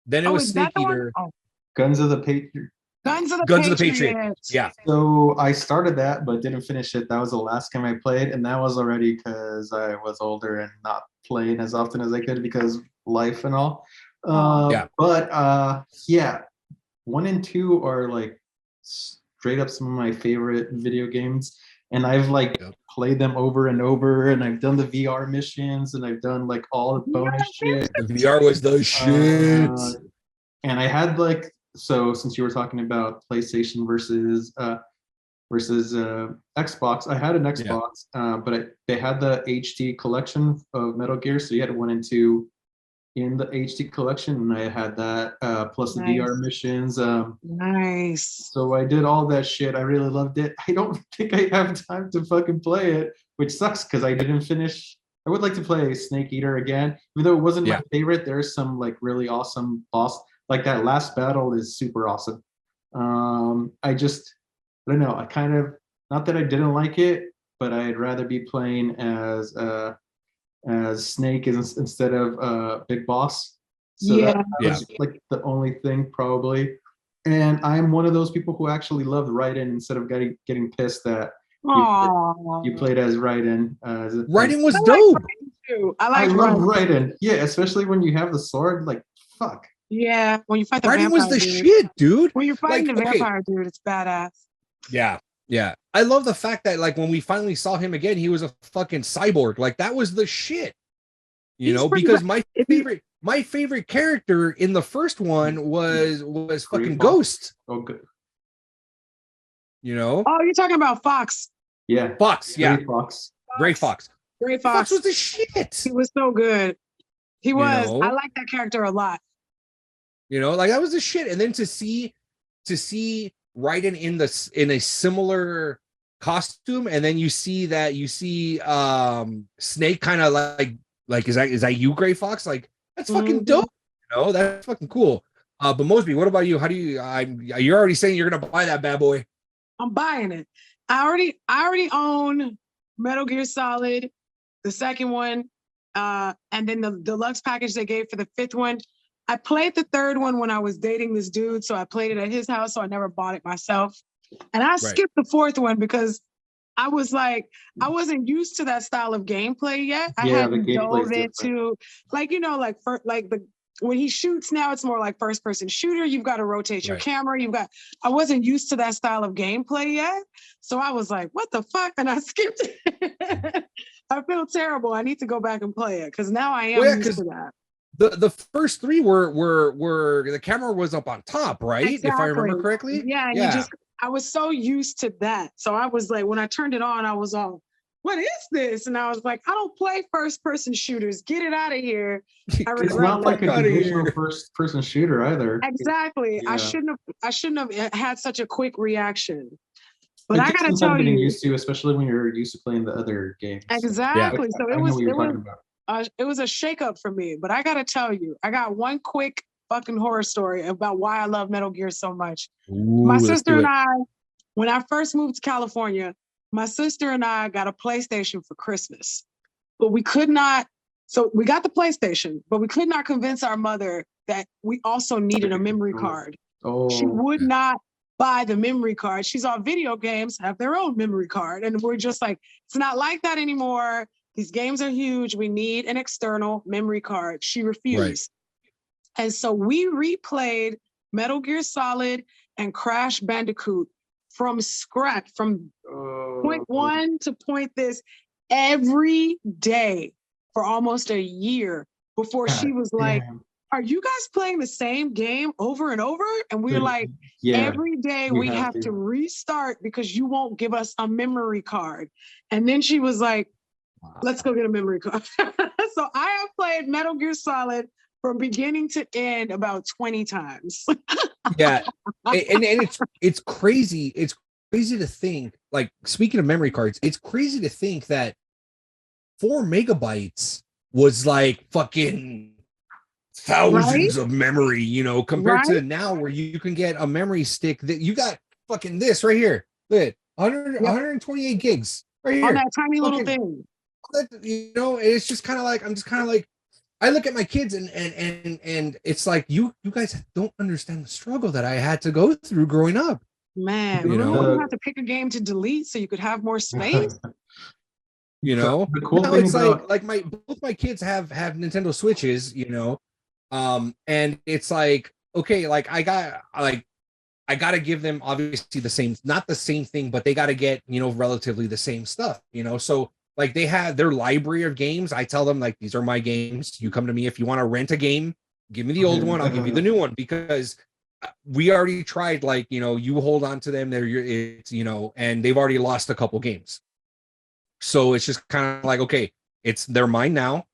Then it Oh, was is that Snake the one? Eater. Oh. Guns of the Patriot. Guns of the Guns of the Patriot. Patriot. Yeah. So I started that, but didn't finish it. That was the last game I played, and that was already because I was older and not playing as often as I could because life and all. Yeah. But yeah, 1 and 2 are like straight up some of my favorite video games, and I've like Yep. played them over and over, and I've done the VR missions, and I've done like all the bonus shit. The VR was the shit. And I had like, so since you were talking about PlayStation versus Xbox, I had an Xbox, but they had the HD collection of Metal Gear, so you had 1 and 2 in the HD collection, and I had that plus the Nice. VR missions. Nice. So I did all that shit. I really loved it. I don't think I have time to fucking play it, which sucks because I didn't finish. I would like to play Snake Eater again, even though it wasn't my favorite. There's some like really awesome boss. Like that last battle is super awesome. I don't know. I kind of, not that I didn't like it, but I'd rather be playing as Snake instead of Big Boss. So Yeah. that was like the only thing probably. And I'm one of those people who actually loved Raiden instead of getting pissed that you played as Raiden. Raiden was I like dope. Raiden too. I love Raiden. Raiden. Yeah, especially when you have the sword. Like, fuck. Yeah, when you fight the Raiden vampire was the dude. shit, dude. When you're fighting Like, the okay. vampire dude, it's badass. Yeah. I love the fact that like when we finally saw him again, he was a fucking cyborg. Like that was the shit. You know, because my favorite character in the first one was fucking Ghost. Oh, good. You know? Oh, you're talking about Fox. Yeah. Fox, yeah. Gray Fox. Gray Fox. Gray Fox Fox. was the shit. He was so good. He was. know? I like that character a lot. You know, like that was the shit. And then to see Raiden in a similar costume, and then you see Snake kind of like is that you, Gray Fox? Like that's fucking dope. You know, that's fucking cool. But Mosby, what about you? How do you? You're already saying you're gonna buy that bad boy. I'm buying it. I already own Metal Gear Solid, the second one, and then the deluxe package they gave for the fifth one. I played the third one when I was dating this dude, so I played it at his house, so I never bought it myself. And I skipped the fourth one because I was like, I wasn't used to that style of gameplay yet. I hadn't dove into, like, you know, like when he shoots now, it's more like first person shooter. You've got to rotate your camera. I wasn't used to that style of gameplay yet. So I was like, what the fuck? And I skipped it. I feel terrible. I need to go back and play it because now I am used to that. The first three were the camera was up on top, right? Exactly. If I remember correctly. Yeah, and I was so used to that. So I was like, when I turned it on, I was all, what is this? And I was like, I don't play first person shooters. Get it out of here. I It's regret not like a outta traditional here. first person shooter either. Exactly. Yeah. I shouldn't have had such a quick reaction. But It I takes gotta some time tell getting you, used to, especially when you're used to playing the other games. exactly. So I know what you're talking about. it was a shakeup for me. But I gotta tell you, I got one quick fucking horror story about why I love Metal Gear so much. My Let's sister do and it. I, when I first moved to California, my sister and I got a PlayStation for Christmas. But we could not, so we got the PlayStation, but we could not convince our mother that we also needed a memory card. She Oh, would not buy the memory card. She's all, video games have their own memory card. And we're just like, it's not like that anymore. These games are huge. We need an external memory card. She refused. And so we replayed Metal Gear Solid and Crash Bandicoot from scratch, from point one to point this, every day for almost a year before she was like, damn. are you guys playing the same game over and over? And we were like, Yeah, every day you we have have to. to restart because you won't give us a memory card. And then she was like, let's go get a memory card. So I have played Metal Gear Solid from beginning to end about 20 times. Yeah, and it's crazy. It's crazy to think. Like, speaking of memory cards, it's crazy to think that 4 megabytes was like fucking thousands of memory, you know, compared to now where you can get a memory stick that you got fucking this right here. Look at 128 gigs right here On that tiny little Fucking- thing. You know, it's just kind of like, I'm just kind of like, I look at my kids and it's like, you guys don't understand the struggle that I had to go through growing up. Man, You remember know? when you had to pick a game to delete so you could have more space? You know, The cool now thing it's about like both my kids have Nintendo Switches, you know, and it's like, okay, like I got to give them obviously the same, not the same thing, but they got to get, you know, relatively the same stuff, you know. So like they have their library of games. I tell them, like, these are my games. You come to me if you want to rent a game, give me the old one, I'll give you the new one, because we already tried, like, you know, you hold on to them, it's, you know, and they've already lost a couple games. So it's just kind of like, okay, they're mine now.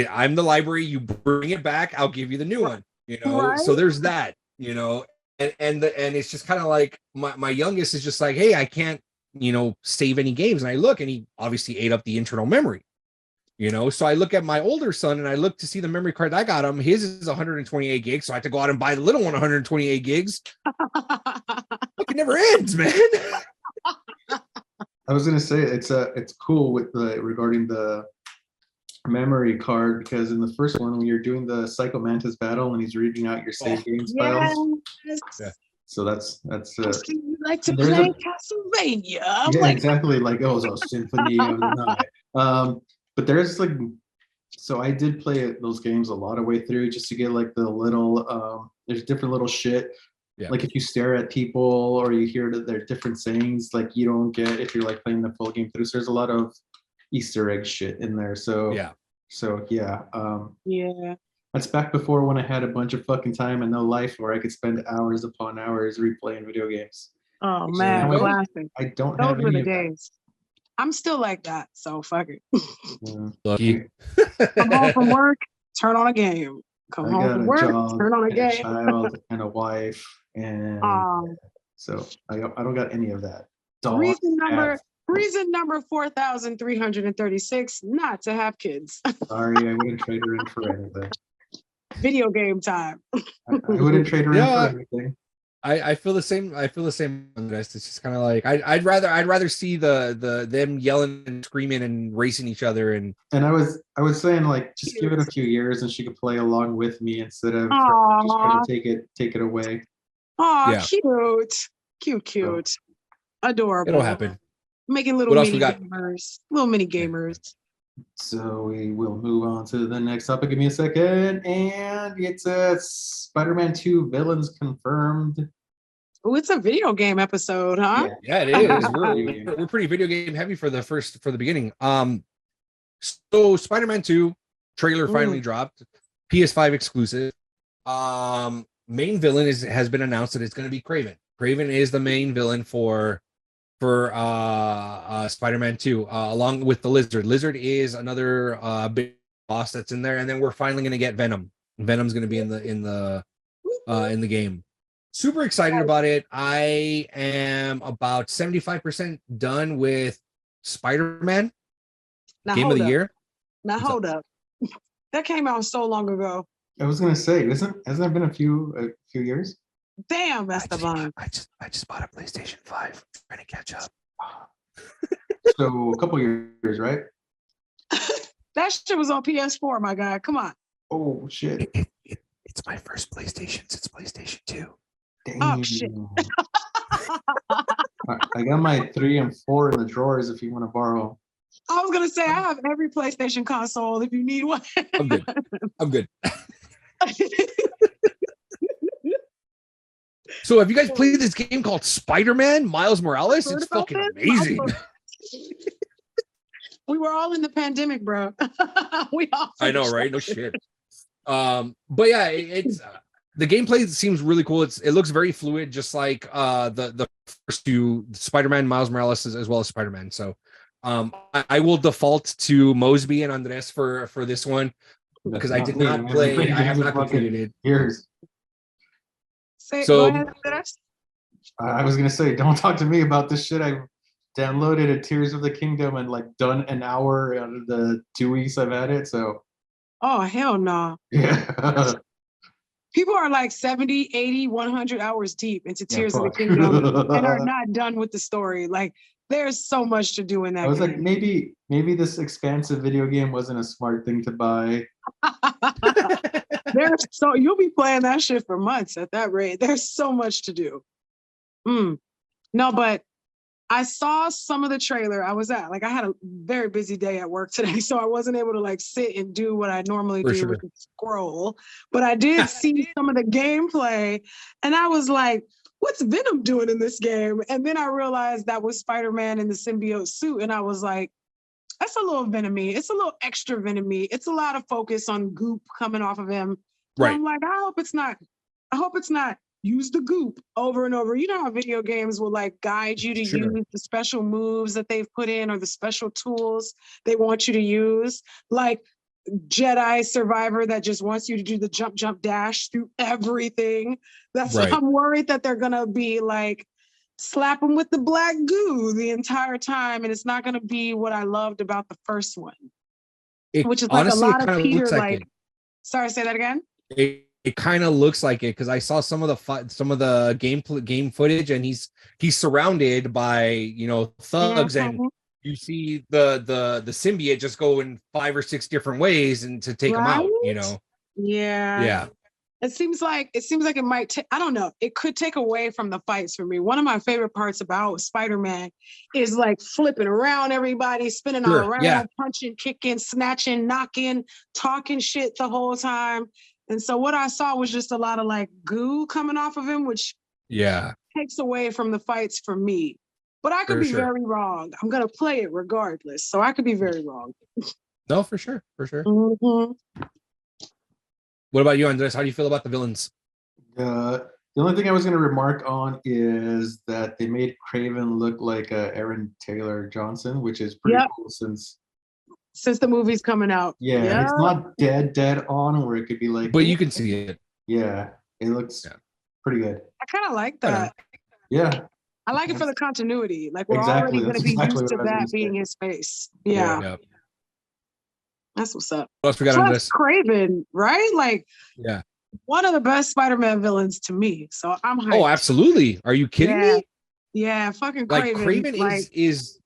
I'm the library. You bring it back, I'll give you the new one. You know, Right. so there's that. You know, and it's just kind of like my youngest is just like, hey, I can't, you know, save any games. And I look, and he obviously ate up the internal memory. You know, so I look at my older son and I look to see the memory card I got him. His is 128 gigs, so I have to go out and buy the little one 128 gigs. Look, it never ends, man. I was gonna say it's cool with regarding the memory card, because in the first one when you're doing the Psycho Mantis battle and he's reading out your save games files, Yeah. so that's You like to There's play a- Castlevania. I'm yeah, like, exactly, like, oh, so Symphony of the Night. But there's like, so I did play those games a lot of way through just to get like the little there's different little shit. Yeah. Like if you stare at people or you hear that they're different sayings, like you don't get if you're like playing the full game through. So there's a lot of Easter egg shit in there. So Yeah. yeah. That's back before when I had a bunch of fucking time and no life where I could spend hours upon hours replaying video games. Oh So man, now classic. I don't Those have were any the of that. days. I'm still like that, so fuck it. Yeah. Lucky. Come home from work, turn on a game. Come I home got from a work, job turn on a and a game. child and a wife, and so I don't got any of that. Dogs, Reason number cats. 4,336, not to have kids. Sorry, I wouldn't trade her in for anything. Video game time. I wouldn't trade her in Yeah. for anything. I feel the same. I feel the same on this. It's just kind of like I'd rather see the them yelling and screaming and racing each other and And I was saying, like, just give it a few years and she could play along with me instead of just trying Aw. to take it away. Aw, Yeah. cute. Adorable. it'll happen. Making little What else we mini got? gamers. Little mini gamers. So we will move on to the next topic. Give me a second. And it's Spider-Man 2 villains confirmed. Oh, it's a video game episode, huh? Yeah, it is. We're pretty video game heavy for the beginning. So Spider-Man 2 trailer finally dropped, PS5 exclusive. Main villain has been announced that it's going to be Craven. Craven is the main villain for for Spider-Man 2, along with the Lizard. Lizard is another big boss that's in there, and then we're finally gonna get Venom. Venom's gonna be in the game. Super excited about it. I am about 75% done with Spider-Man Now Game of hold the up. Year. Now What's up? hold up. That came out so long ago. I was gonna say, hasn't it been a few years? Damn, Esteban. I just bought a PlayStation 5. Trying to catch up. So a couple years, right? That shit was on PS4, my guy. Come on. Oh shit! It's my first PlayStation since PlayStation 2. Oh, shit. I got my 3 and 4 in the drawers if you want to borrow. I was gonna say I have every PlayStation console if you need one. I'm good. I'm good. So have you guys played this game called Spider-Man Miles Morales? Heard It's about fucking this? amazing. We were all in the pandemic, bro. We all I know, finished right? that No shit. shit. But yeah, it's the gameplay seems really cool. It looks very fluid, just like the first two Spider-Man Miles Morales as well as Spider-Man. So I will default to Mosby and Andres for this one because I did me, not man. play. Played I have games not for fucking completed it. years. Say, So- go ahead, Andres. I was gonna say, don't talk to me about this shit. I downloaded a Tears of the Kingdom and like done an hour out of the 2 weeks I've had it. So Oh, hell no. yeah, People are like 70, 80, 100 hours deep into Yeah, Tears of the fuck. Kingdom and are not done with the story. Like, there's so much to do in that I was game. like, maybe this expansive video game wasn't a smart thing to buy. There's so you'll be playing that shit for months at that rate. There's so much to do. No, but I saw some of the trailer. I had a very busy day at work today, so I wasn't able to like sit and do what I normally For do, sure. which is scroll. But I did see some of the gameplay, and I was like, "What's Venom doing in this game?" And then I realized that was Spider-Man in the symbiote suit, and I was like, "That's a little Venomy. It's a little extra Venomy. It's a lot of focus on goop coming off of him." And Right. I'm like, I hope it's not. Use the goop over and over. You know how video games will like guide you to Sure. use the special moves that they've put in or the special tools they want you to use. Like Jedi Survivor that just wants you to do the jump, jump, dash through everything. That's Right. I'm worried that they're gonna be like slap them with the black goo the entire time, and it's not gonna be what I loved about the first one. Which is like honestly, a lot it of kinda Peter, looks like, sorry, say that again. it kind of looks like it because I saw some of the game footage and he's surrounded by thugs and Mhm. you see the symbiote just go in 5 or 6 different ways and to take him out. Right? Yeah. Yeah. It seems like it might take, I don't know, it could take away from the fights for me. One of my favorite parts about Spider-Man is like flipping around everybody, spinning all Sure, around, yeah. punching, kicking, snatching, knocking, talking shit the whole time. And so what I saw was just a lot of like goo coming off of him, which Yeah. takes away from the fights for me. But I could For be sure. very wrong. I'm going to play it regardless. So I could be very wrong. No, for sure. For sure. Mhm. What about you, Andres? How do you feel about the villains? The only thing I was going to remark on is that they made Craven look like Aaron Taylor Johnson, which is pretty Yep. cool since Since the movie's coming out. and it's not dead on where it could be like, But you can see it. yeah, it looks Yeah. pretty good. I kind of like I know. that. Yeah, I like it for the continuity. Like we're Exactly, already going to that's be exactly used to what I was gonna that being say. his face. Yeah. Yeah, that's what's up. What else we got, Plus Andres? Craven, right? Like Yeah. one of the best Spider-Man villains to me. So I'm hyped. Oh, absolutely. Are you kidding Yeah. me? Yeah, fucking Like Craven. Craven like, is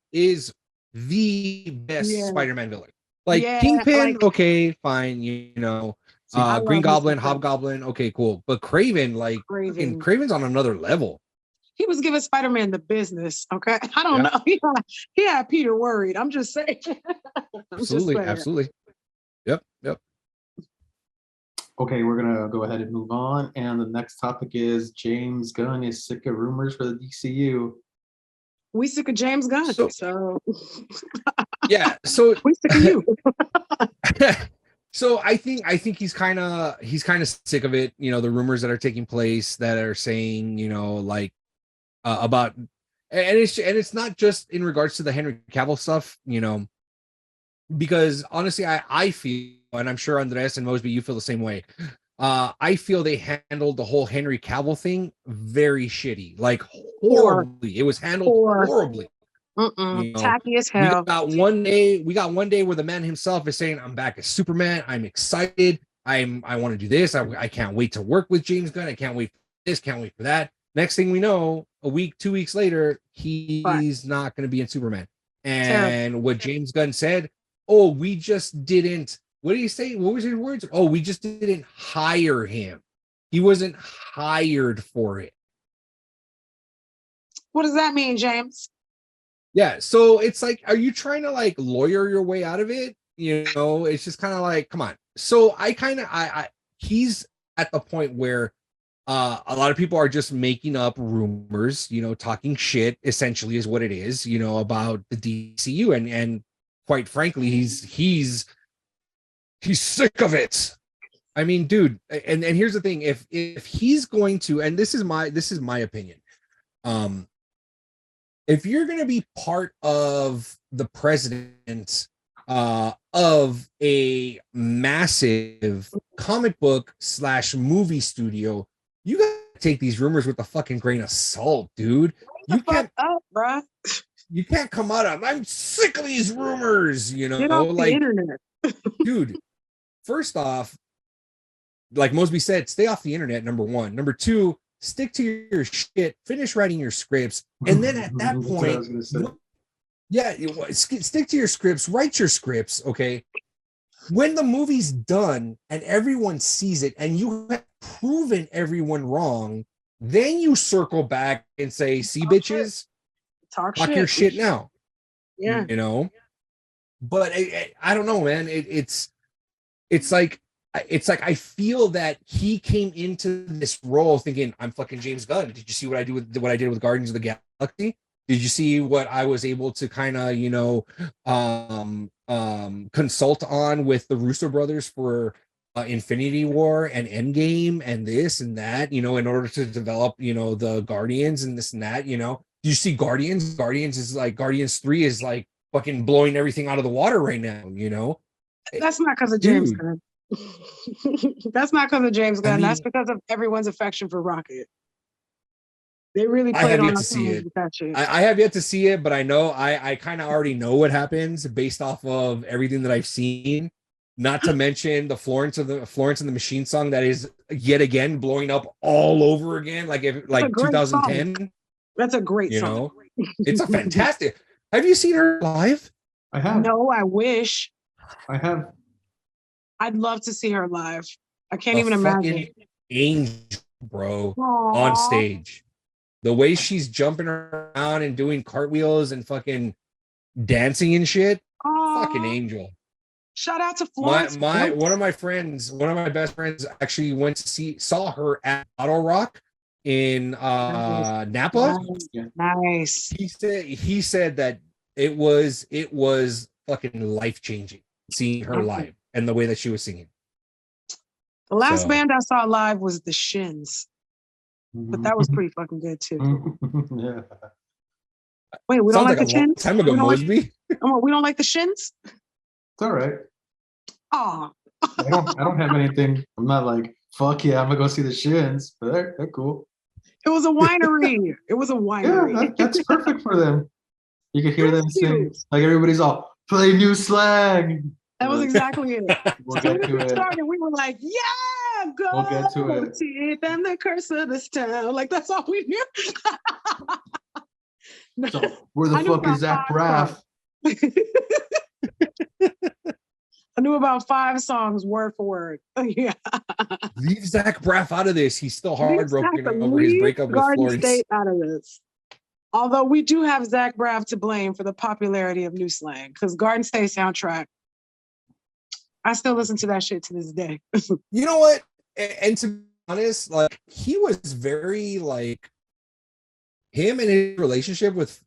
the best Yeah. Spider-Man villain. Like Yeah, Kingpin, like- okay, fine, I Green love Goblin, Mr. Craven. Hobgoblin, okay, cool. But Craven, like fucking Craven. Craven's on another level. He was giving Spider-Man the business. Okay, I don't Yeah. know. He had Peter worried. I'm just saying. I'm just Absolutely, saying. absolutely. Yep. okay, we're gonna go ahead and move on. And the next topic is James Gunn is sick of rumors for the DCU. We sick of James Gunn. So- So Yeah. So we sick of you. so I think he's kind of sick of it. The rumors that are taking place that are saying, like about And it's not just in regards to the Henry Cavill stuff, you know, because honestly, I feel, and I'm sure Andres and Mosby, you feel the same way. I feel they handled the whole Henry Cavill thing very shitty, like horribly. It was handled horribly. You know, Tacky as we hell. got one day where the man himself is saying, I'm back as Superman. I'm excited. I want to do this. I can't wait to work with James Gunn. I can't wait for this, can't wait for that. Next thing we know, a week, 2 weeks later, he's not going to be in Superman. And what James Gunn said, oh, we just didn't, what did he say? What was his words? Oh, we just didn't hire him. He wasn't hired for it. What does that mean, James? Yeah, so it's like, are you trying to like lawyer your way out of it? You know, it's just kind of like, come on. So I he's at the point where a lot of people are just making up rumors, you know, talking shit essentially is what it is, you know, about the DCU, and quite frankly, he's sick of it. I mean, dude, and here's the thing, if he's going to, and this is my opinion, if you're going to be part of the president of a massive comic book / movie studio, you got to take these rumors with a fucking grain of salt, dude. You can't, bruh. You can't come out of, I'm sick of these rumors, you know, Get off like the internet. dude, first off, like Mosby said, stay off the internet, number one. Number two, stick to your shit, finish writing your scripts, and then at that point, stick to your scripts, write your scripts, okay? When the movie's done and everyone sees it and you have proven everyone wrong, then you circle back and say, see, bitches, talk your shit now. Yeah. You know? But I don't know, man. It's like I feel that he came into this role thinking, I'm fucking James Gunn. Did you see what I did with Guardians of the Galaxy? Did you see what I was able to kind of, you know, consult on with the Russo brothers for Infinity War and Endgame and this and that, you know, in order to develop, you know, the Guardians and this and that, you know? Do you see Guardians? Guardians is like, Guardians 3 is like fucking blowing everything out of the water right now, you know? That's not because of James Gunn. That's not because of James Gunn. I mean, that's because of everyone's affection for Rocket. They really played on us with that shit. I have yet to see it, but I know I kind of already know what happens based off of everything that I've seen. Not to mention the Florence and the Machine song that is yet again blowing up all over again, like 2010. Song. That's a great song. Know, it's a fantastic. Have you seen her live? I have. No, I wish. I have. I'd love to see her live. I can't even imagine. Angel, bro, Aww. On stage. The way she's jumping around and doing cartwheels and fucking dancing and shit. Aww. Fucking angel. Shout out to Florence. One of my best friends actually saw her at Auto Rock in Napa. Nice. He said that it was fucking life-changing seeing her live and the way that she was singing. The last band I saw live was the Shins. But that was pretty fucking good too. Yeah. Wait, we don't like the Shins? Time ago, Mosby. We don't like the Shins? It's all right. Oh. I don't have anything. I'm not like, fuck yeah, I'm gonna go see the Shins, but they're cool. It was a winery. Yeah, that's perfect for them. You could hear them sing, like everybody's all, play new slang. That was exactly it. We'll get to it. We were like, yeah, go. We'll get to it. Teeth and the curse of this town. Like, that's all we knew. No, so, where the fuck is Zach Braff? I knew about 5 songs word for word. Yeah. Leave Zach Braff out of this. He's still heartbroken over his breakup with Florence. State out of this. Although we do have Zach Braff to blame for the popularity of New Slang, because Garden State soundtrack, I still listen to that shit to this day. You know what? And to be honest, like, he was very like, him and his relationship with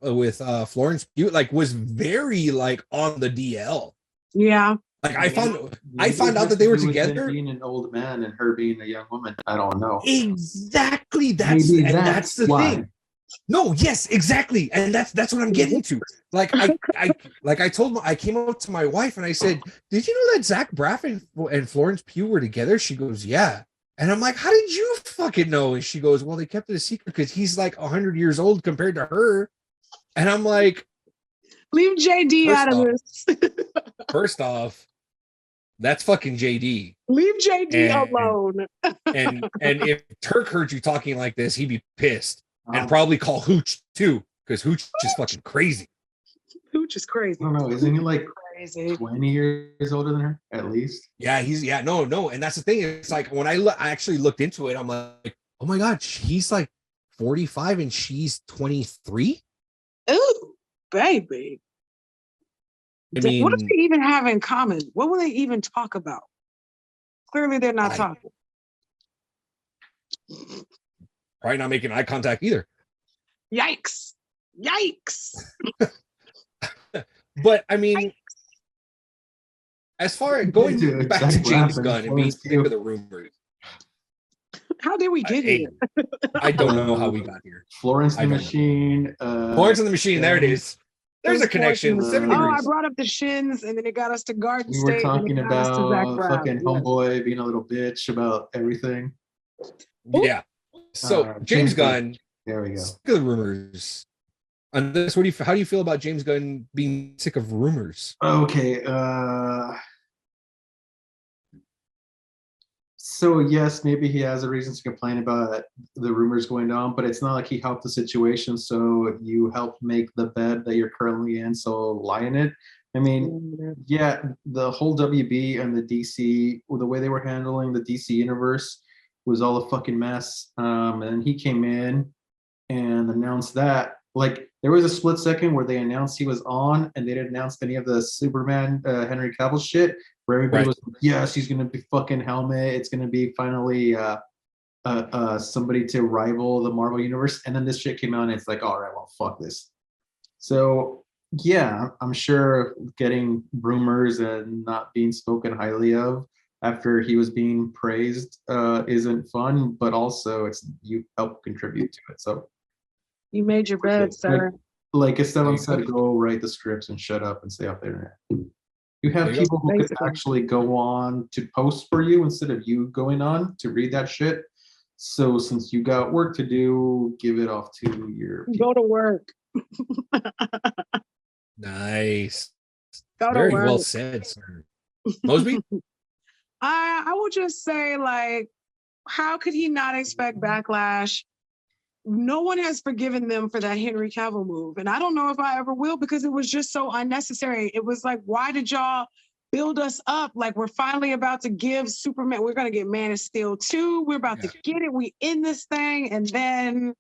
Florence Pugh, like, was very like on the DL. Yeah. Like, I found out that they were together. Being an old man and her being a young woman, I don't know. Exactly. That's the thing. No, yes, exactly. And that's what I'm getting to. Like I came up to my wife and I said, "Did you know that Zach Braff and Florence Pugh were together?" She goes, "Yeah." And I'm like, "How did you fucking know?" And she goes, "Well, they kept it a secret because he's like 100 years old compared to her." And I'm like, Leave JD First out of off- this. first off, that's fucking JD. Leave JD And alone. and if Turk heard you talking like this, he'd be pissed and Um, probably call Hooch too, because Hooch is fucking crazy. Hooch is crazy. I don't know. Isn't he like Crazy. 20 years older than her at least? Yeah, no, and that's the thing. It's like when I actually looked into it, I'm like, oh my god, he's like 45 and she's 23. Ooh, baby. I What do mean, they even have in common? What will they even talk about? Clearly, they're not talking. probably not making eye contact either. Yikes. Yikes. But I mean, as far as going Dude, back to Zach James Braff and Gunn and being Florence sick Pugh. of the rumors, How did we get Hey, here? I don't know how we got here. Florence I and the don't know. Machine. Florence and the Machine, there it is. There's a connection. Florence 7 and the- Oh, I degrees. brought up the Shins, and then it got us to Garden We were State, and then talking it got us to Zach about Braff. fucking Yeah. homeboy being a little bitch about everything. Yeah. So James James Gunn. Gunn, There we go. sick of the rumors. On this, how do you feel about James Gunn being sick of rumors? Okay. So yes, maybe he has a reason to complain about the rumors going on, but it's not like he helped the situation. So you helped make the bed that you're currently in. So lie in it. I mean, yeah, the whole WB and the DC, the way they were handling the DC universe was all a fucking mess. And he came in and announced that. Like, there was a split second where they announced he was on, and they didn't announce any of the Superman Henry Cavill shit. Where everybody Right. was, yes, he's gonna be fucking Helmet. It's gonna be finally somebody to rival the Marvel universe. And then this shit came out, and it's like, all right, well, fuck this. So yeah, I'm sure getting rumors and not being spoken highly of after he was being praised isn't fun, but also it's you help contribute to it. So You made your bed, sir. like Esteban There you said, go. go write the scripts and shut up and stay off the internet. You have There you go. people who can Basically. actually go on to post for you instead of you going on to read that shit. So since you got work to do, give it off to your people. Go to work. Nice. Go to Very work. well said, sir. Mosby? I will just say, like, how could he not expect backlash? No one has forgiven them for that Henry Cavill move. And I don't know if I ever will, because it was just so unnecessary. It was like, why did y'all build us up? Like, we're finally about to give Superman, we're going to get Man of Steel 2. We're about to get it. We in this thing. And then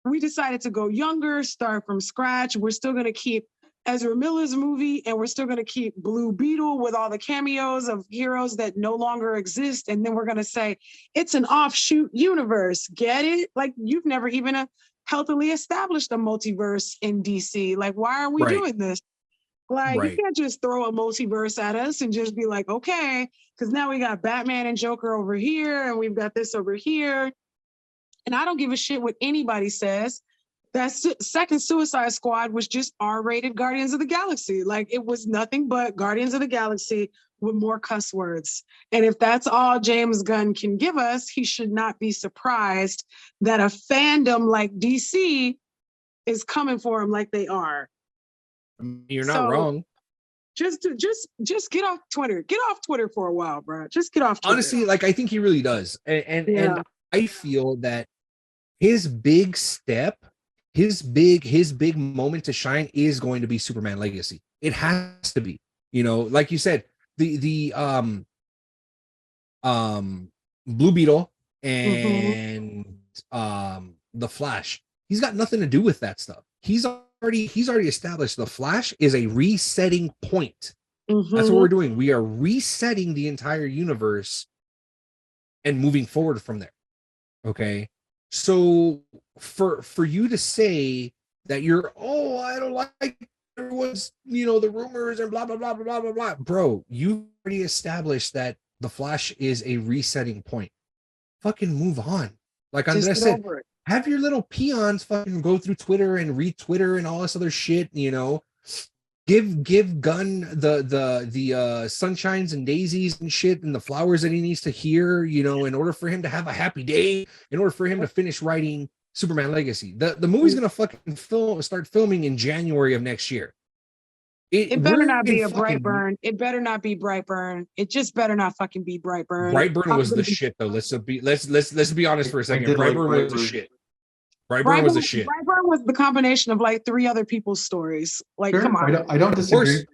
we decided to go younger, start from scratch. We're still going to keep Ezra Miller's movie, and we're still going to keep Blue Beetle with all the cameos of heroes that no longer exist. And then we're going to say, it's an offshoot universe. Get it? Like, you've never even healthily established a multiverse in DC. Like, why are we Right. doing this? Like, Right. you can't just throw a multiverse at us and just be like, okay, because now we got Batman and Joker over here, and we've got this over here. And I don't give a shit what anybody says. That second Suicide Squad was just R-rated Guardians of the Galaxy. Like, it was nothing but Guardians of the Galaxy with more cuss words. And if that's all James Gunn can give us, he should not be surprised that a fandom like DC is coming for him like they are. You're not So, wrong. Just get off Twitter. Get off Twitter for a while, bro. Just get off Twitter. Honestly, like I think he really does. And Yeah. I feel that his big step, his big moment to shine is going to be Superman Legacy. It has to be. You know, like you said, the Blue Beetle and the Flash. He's got nothing to do with that stuff. He's already established the Flash is a resetting point. That's what we're doing. We are resetting the entire universe and moving forward from there. Okay. So for you to say that you're, oh, I don't like everyone's, you know, the rumors and blah blah blah blah blah blah blah, bro, you already established that the Flash is a resetting point. Fucking move on. Like Just Andres get said, over it. have your little peons fucking go through Twitter and read Twitter and all this other shit, you know. Give Gunn the sunshines and daisies and shit and the flowers that he needs to hear, you know, in order for him to have a happy day, in order for him to finish writing Superman Legacy. The movie's gonna fucking start filming in January of next year. It better We're not be in a fucking Brightburn. It better not be Brightburn. It just better not fucking be Brightburn. Brightburn was the Probably- shit though. Let's be honest for a second. did like Brightburn was the Brightburn. shit. Brightburn was the shit. Brightburn was the combination of like 3 other people's stories. Like, Sure, come on. I don't Of course. disagree.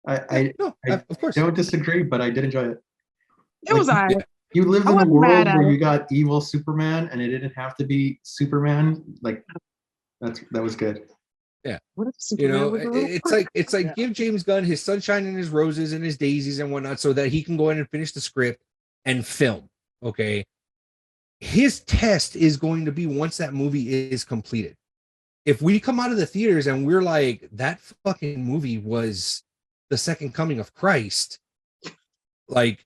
I No, I of course. don't disagree, but I did enjoy it. It was like, all right. yeah. You lived I in a wasn't world mad at where it. you got evil Superman, and it didn't have to be Superman. Like that was good. What if You Superman know, was a little it's like Yeah. give James Gunn his sunshine and his roses and his daisies and whatnot so that he can go in and finish the script and film. Okay. His test is going to be once that movie is completed. If we come out of the theaters and we're like, that fucking movie was the second coming of Christ, like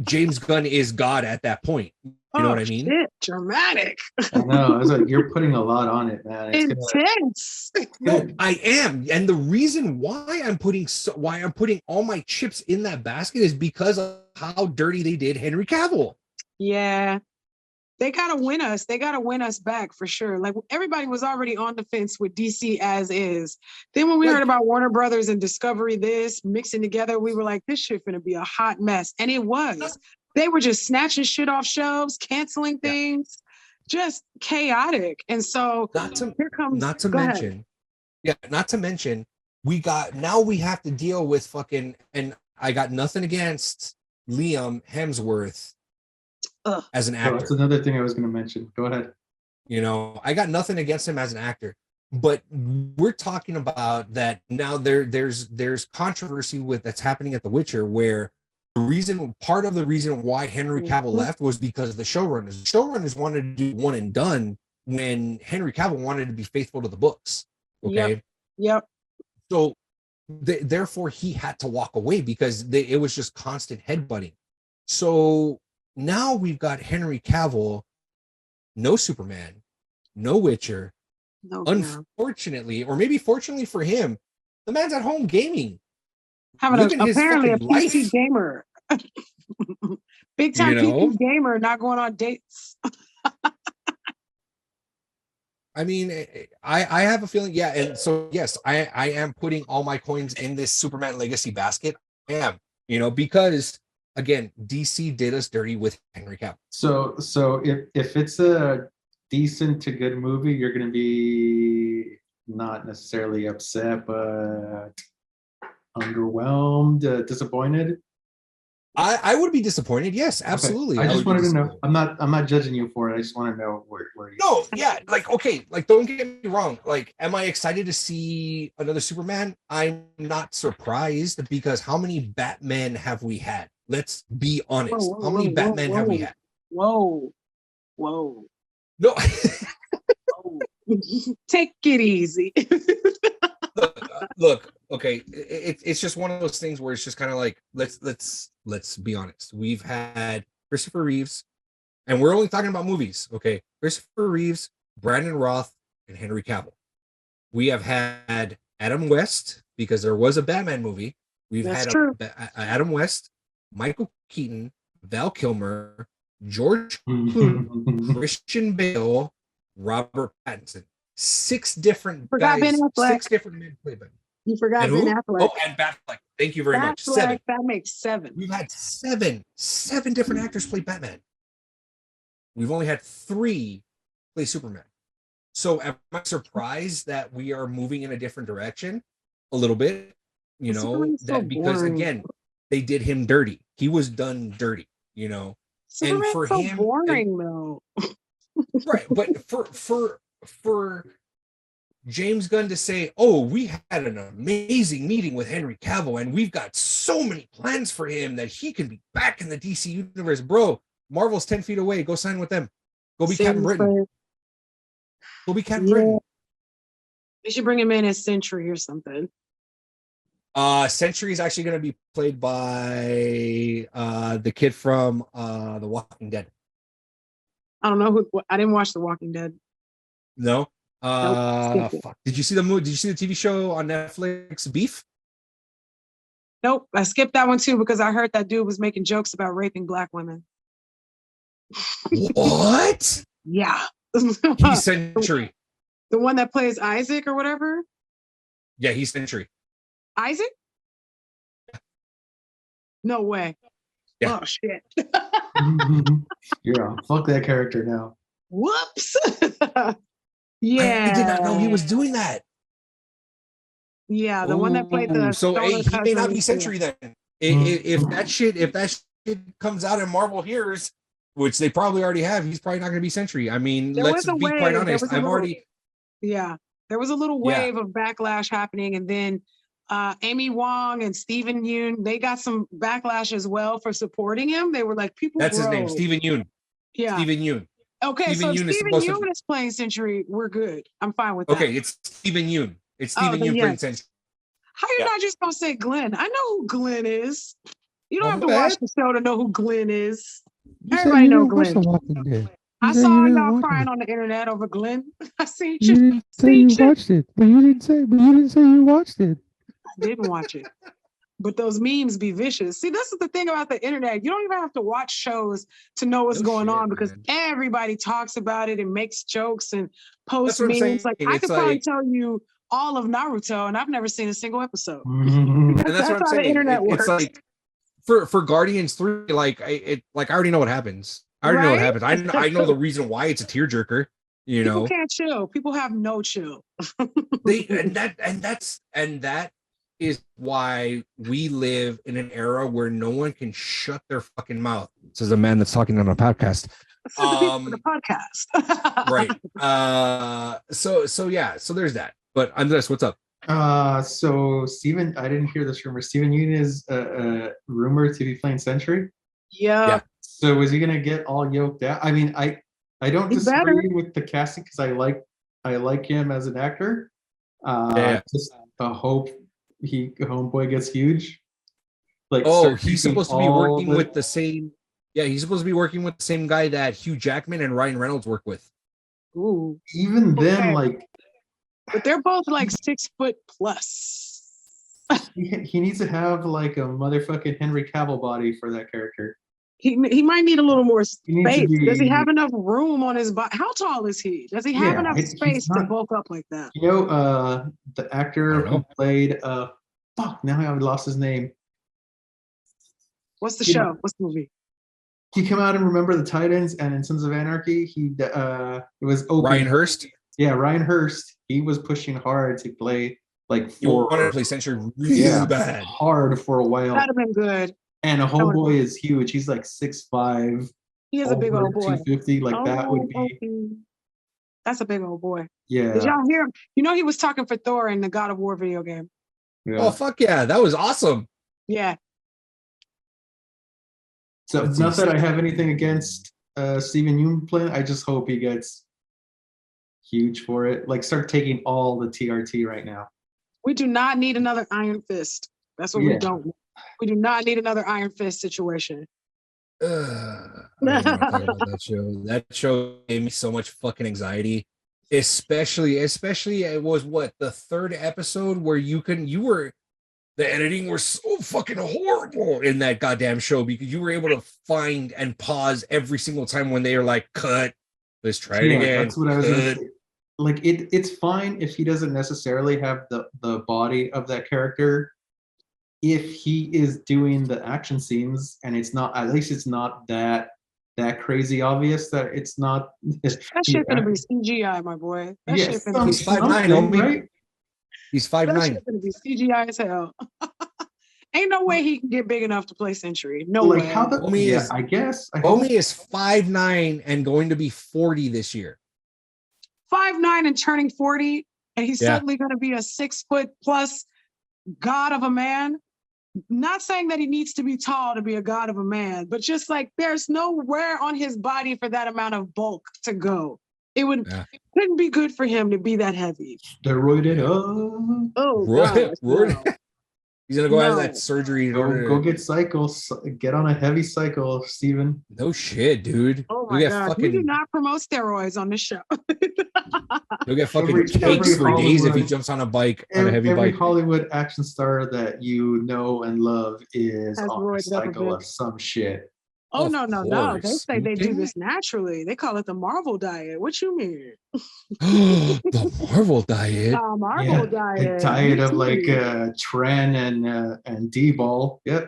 James Gunn is God at that point. You know what I mean? Shit, dramatic, I know. I was like, you're putting a lot on it, man. It's gonna, intense. No, I am, and the reason why I'm putting all my chips in that basket is because of how dirty they did Henry Cavill. Yeah, they gotta win us. They gotta win us back for sure. Like everybody was already on the fence with DC as is. Then when we Like- heard about Warner Brothers and Discovery, this mixing together, we were like, this shit gonna be a hot mess, and it was. They were just snatching shit off shelves, canceling Yeah. things, just chaotic. And so here comes. Not to go ahead. mention, we have to deal with fucking, and I got nothing against Liam Hemsworth Ugh. as an oh, actor. that's another thing I was going to mention. Go ahead. You know, I got nothing against him as an actor, but we're talking about that now. There's controversy that's happening at The Witcher, where part of the reason why Henry Cavill left was because the showrunners wanted to do one and done when Henry Cavill wanted to be faithful to the books. Okay, Yep. so therefore he had to walk away because it was just constant headbutting. So now we've got Henry Cavill, no Superman, no Witcher. No, girl. Unfortunately, or maybe fortunately for him, the man's at home gaming. Having living his apparently a fucking PC life. gamer. Big time You know? PC gamer, not going on dates. I mean, I have a feeling, yeah. And so, yes, I am putting all my coins in this Superman Legacy basket. I am, you know, because again, DC did us dirty with Henry Cavill. So if it's a decent to good movie, you're going to be not necessarily upset, but underwhelmed, disappointed. I would be disappointed. Yes, absolutely. Okay. I just would be wanted to know. disappointed. I'm not judging you for it. I just want to know where you. No, yeah, like okay, like don't get me wrong. Like, am I excited to see another Superman? I'm not surprised because how many Batmen have we had? Let's be honest. Whoa, How many whoa, Batmen whoa, have we whoa. had? Whoa. No. Take it easy. Look, okay, it's just one of those things where it's just kind of like let's be honest. We've had Christopher Reeves, and we're only talking about movies, okay? Christopher Reeves, Brandon Roth, and Henry Cavill. We have had Adam West because there was a Batman movie. We've That's had true. Adam West, Michael Keaton, Val Kilmer, George Clooney, Christian Bale, Robert Pattinson. 6 different Forgot guys, Ben Affleck. 6 different men played by. You forgot And Ben who? Affleck. Oh, and Batfleck. Thank you very much. 7. That makes 7. We've had 7 different actors play Batman. We've only had 3 play Superman. So am I surprised that we are moving in a different direction? A little bit, you know, Superman's so that because boring. again, they did him dirty. He was done dirty, you know. Superman's for so him- boring though. Right, but for James Gunn to say, "Oh, we had an amazing meeting with Henry Cavill, and we've got so many plans for him that he can be back in the DC universe, bro." Marvel's 10 feet away. Go sign with them. Go be Captain Britain. Seriously. Go be Captain Yeah. Britain. They should bring him in as Sentry or something. Century is actually going to be played by the kid from The Walking Dead. I don't know who. I didn't watch The Walking Dead. No. skip it. Fuck. Did you see the movie? Did you see the TV show on Netflix, Beef? Nope, I skipped that one too because I heard that dude was making jokes about raping Black women. What? Yeah. He's Century. The one that plays Isaac or whatever. Yeah, he's Century. Isaac? No way. Yeah. Oh shit. Yeah, fuck that character now. Whoops. Yeah. I did not know he was doing that. Yeah, the one that played the Ooh, so stoner he may not cousin. be Century then. If that shit comes out in Marvel Hears, which they probably already have, he's probably not going to be Century. I mean, There let's was a be wave. quite There honest. was a I'm little- already Yeah, there was a little Yeah. wave of backlash happening, and then Amy Wong and Stephen Yoon, they got some backlash as well for supporting him. They were like, people. that's his name, grow. Stephen Yoon. Yeah. Stephen Yoon. Okay, Stephen so Yoon is Stephen supposed to- Yoon is playing Century. We're good. I'm fine with that. Okay, it's Stephen Yoon. It's Stephen then Yoon yes. playing Century. How you Yeah. not just gonna say Glenn? I know who Glenn is. You don't Oh, have to my watch bad. the show to know who Glenn is. You said Everybody you know didn't watch Glenn. The Walking Dead. I You said saw you didn't y'all watch crying it. on the internet over Glenn. I seen You you. didn't say See, you shit. watched it, but you didn't say you watched it. I didn't watch it. But those memes be vicious. See, this is the thing about the internet. You don't even have to watch shows to know what's No going shit, on because man. everybody talks about it and makes jokes and posts what I'm saying. memes. Like I It's could probably like- tell you all of Naruto, and I've never seen a single episode. And that's That's what I'm how the saying. internet It's works. like for Guardians 3, like I already know what happens. I already know what Right? happens. I know the reason why it's a tearjerker. You People know, can't chill. People have no chill. that is why we live in an era where no one can shut their fucking mouth. Says a man that's talking on a podcast. This is the people for the podcast. Right. So yeah, so there's that. But Andres, what's up? So Steven, I didn't hear this rumor. Steven Yeun is rumored to be playing Century. Yeah. Yeah. So is he gonna get all yoked out? I mean, I don't He better. disagree with the casting because I like him as an actor. Yeah. Just hope homeboy gets huge. Like, Oh, start he's taking supposed to be all working the- with the same. Yeah, he's supposed to be working with the same guy that Hugh Jackman and Ryan Reynolds work with. Ooh. Even then, Okay. like But they're both like 6 foot plus. he needs to have like a motherfucking Henry Cavill body for that character. He might need a little more He needs to space. Does he be- have enough room on his body? How tall is he? Does he have Yeah, enough he's space to not- bulk up like that? You know, the I actor don't who know. played fuck, now I lost his name. What's the Yeah. show? What's the movie? He came out and Remember the Titans and in Sons of Anarchy, it was open. Ryan Hurst. Yeah, Ryan Hurst. He was pushing hard to play like You wanted to play Century really yeah, bad. hard for a while. That'd have been good. And a homeboy is huge. He's like 6'5", He is a big over old boy. 250. Like that would be okay. That's a big old boy. yeah. Did y'all hear him? You know he was talking for Thor in the God of War video game. yeah. Oh fuck yeah, that was awesome. Yeah. So That's not that I insane. have anything against Steven Yeun playing. I just hope he gets huge for it. Like start taking all the TRT right now. We do not need another Iron Fist. That's what we Yeah. don't need. We do not need another Iron Fist situation. I don't want to talk about that show. That show gave me so much fucking anxiety. Especially it was what the third episode where the editing was so fucking horrible in that goddamn show because you were able to find and pause every single time when they were like, cut, let's try it again. That's what I was gonna cut. say. Like it's fine if he doesn't necessarily have the body of that character. If he is doing the action scenes and it's not, at least it's not that crazy obvious that it's not. That shit's gonna be CGI, my boy. That Yes, shit's gonna be He's 5'9", something, homie. right? He's that 5'9". shit's gonna be CGI as hell. Ain't no way he can get big enough to play Century. No Like way. how the Homie yeah, is- I guess. I hope- Homie is 5'9" and going to be 40 this year. 5'9" and turning 40, and he's Yeah. suddenly gonna be a 6 foot plus god of a man. Not saying that he needs to be tall to be a god of a man, but just like there's nowhere on his body for that amount of bulk to go. It couldn't be good for him to be that heavy. Steroided up. Oh, Roy- gosh, Roy- no. He's gonna go out of No. that surgery in Go, order go to, get cycles. Get on a heavy cycle, Steven. no shit, dude. Oh You'll my get God. We do fucking not promote steroids on this show. you'll get fucking Every cakes for days if he Hollywood- jumps on a bike on a heavy Every bike. Hollywood action star that you know and love is Has on a roided up a cycle bit. of some shit. Oh, Of no, no, no. They course. say You they do kidding me? this naturally. They call it the Marvel diet. What you mean? The Marvel diet. Marvel A diet. diet Me of like too. Tren and D-ball. Yep.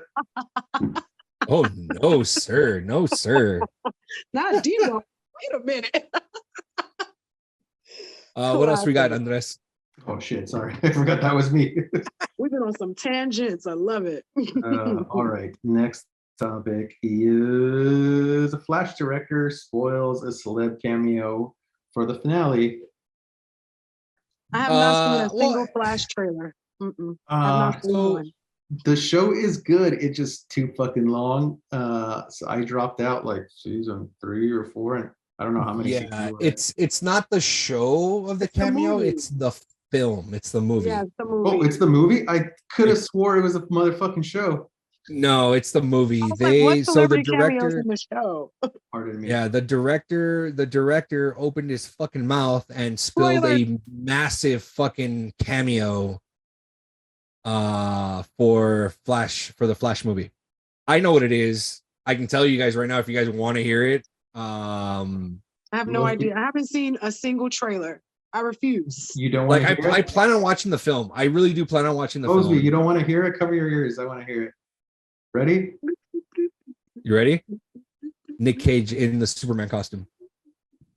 Oh no, sir. No, sir. Not Debo. Wait a minute. What else we got, Classic. Andres? Oh shit, sorry. I forgot that was me. We've been on some tangents. I love it. All right. Next topic is a Flash director spoils a celeb cameo for the finale. I have not seen a Well, single Flash trailer. Mm-mm. I have not seen So one. the show is good. It's just too fucking long. So I dropped out like season 3 or 4, and I don't know how many. seasons yeah, we're at. it's not the show of the It's the cameo, movie. it's the film. It's the movie. Yeah, it's the movie. Oh, it's the movie. I could have It's- swore it was a motherfucking show. No, it's the movie. I was like, what So the celebrity cameos director, in the show? Pardon me. yeah, the director opened his fucking mouth and spilled Spoiler. a massive fucking cameo for the Flash movie. I know what it is. I can tell you guys right now if you guys want to hear it. I have no Well, idea. I haven't seen a single trailer. I refuse. You don't want Like to hear I it? plan on watching the film. I really do plan on watching the Mosby, film. you don't want to hear it? Cover your ears. I want to hear it. Ready? You ready? Nick Cage in the Superman costume.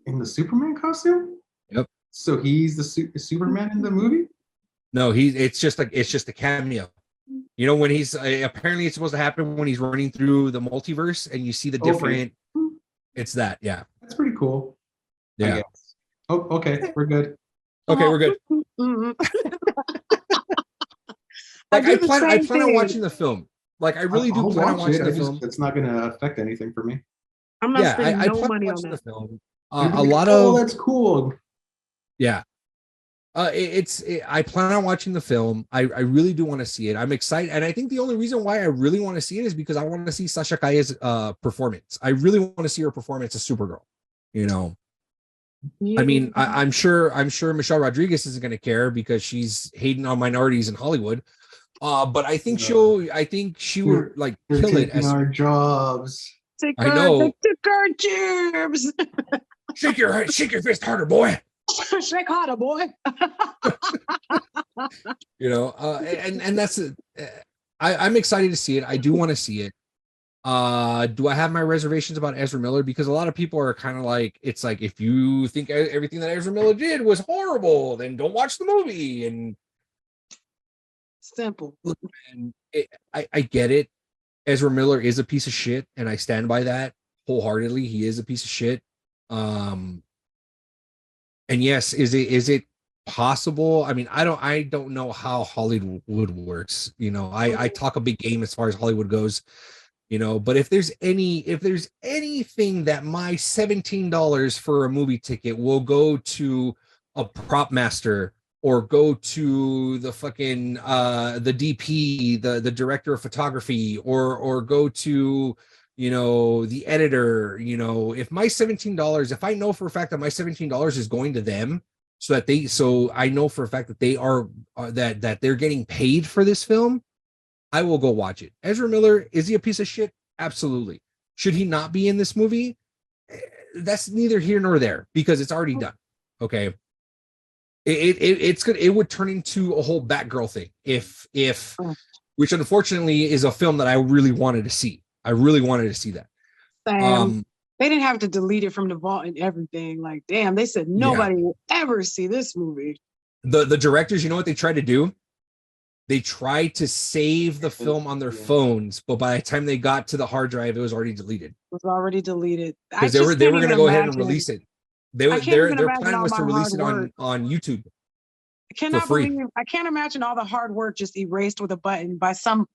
In the Superman costume? Yep. So he's the Superman in the movie? No, it's just a cameo. You know, when he's apparently it's supposed to happen when he's running through the multiverse and you see the Okay. different. It's that, yeah, That's pretty cool. I yeah. guess. Oh, okay. We're good. Okay, we're good. Mhm. Like do I the plan same on thing. watching the film. Like I really do I'll plan on watch it. watching the film. It's not going to affect anything for me. I'm not Yeah, spending I no plan on money on watching the that. film. You'll A be like, lot oh, of that's cool. yeah. I plan on watching the film. I really do want to see it. I'm excited, and I think the only reason why I really want to see it is because I want to see Sasha Kaya's performance. I really want to see her performance as Supergirl. You know, I mean, I'm sure Michelle Rodriguez isn't going to care because she's hating on minorities in Hollywood. But I think she would like They're kill it taking as our jobs. I know. They took our jibs. shake your fist harder, boy. Shake harder, boy. You know, and that's it. I'm excited to see it. I do want to see it. Do I have my reservations about Ezra Miller? Because a lot of people are kind of like, it's like, if you think everything that Ezra Miller did was horrible, then don't watch the movie. And Simple. I get it. Ezra Miller is a piece of shit, and I stand by that wholeheartedly. He is a piece of shit. And yes, is it possible? I mean, I don't know how Hollywood works. You know, I talk a big game as far as Hollywood goes. You know, but if there's anything that my $17 for a movie ticket will go to a prop master or go to the fucking the DP, the director of photography, or go to, you know, the editor, you know, if my $17, if I know for a fact that my $17 is going to them, so I know for a fact that they are that they're getting paid for this film, I will go watch it. Ezra Miller, is he a piece of shit? Absolutely. Should he not be in this movie? That's neither here nor there because it's already done. Okay. It's good. It would turn into a whole Batgirl thing if which unfortunately is a film that I really wanted to see. I really wanted to see that. They didn't have to delete it from the vault and everything. Like, damn, they said nobody will ever see this movie. The directors, you know what they tried to do? They tried to save the film on their phones, but by the time they got to the hard drive, it was already deleted. It was already deleted. Because they were going to go ahead and release it. Their plan was to release it on YouTube. I free. I can't imagine all the hard work just erased with a button by some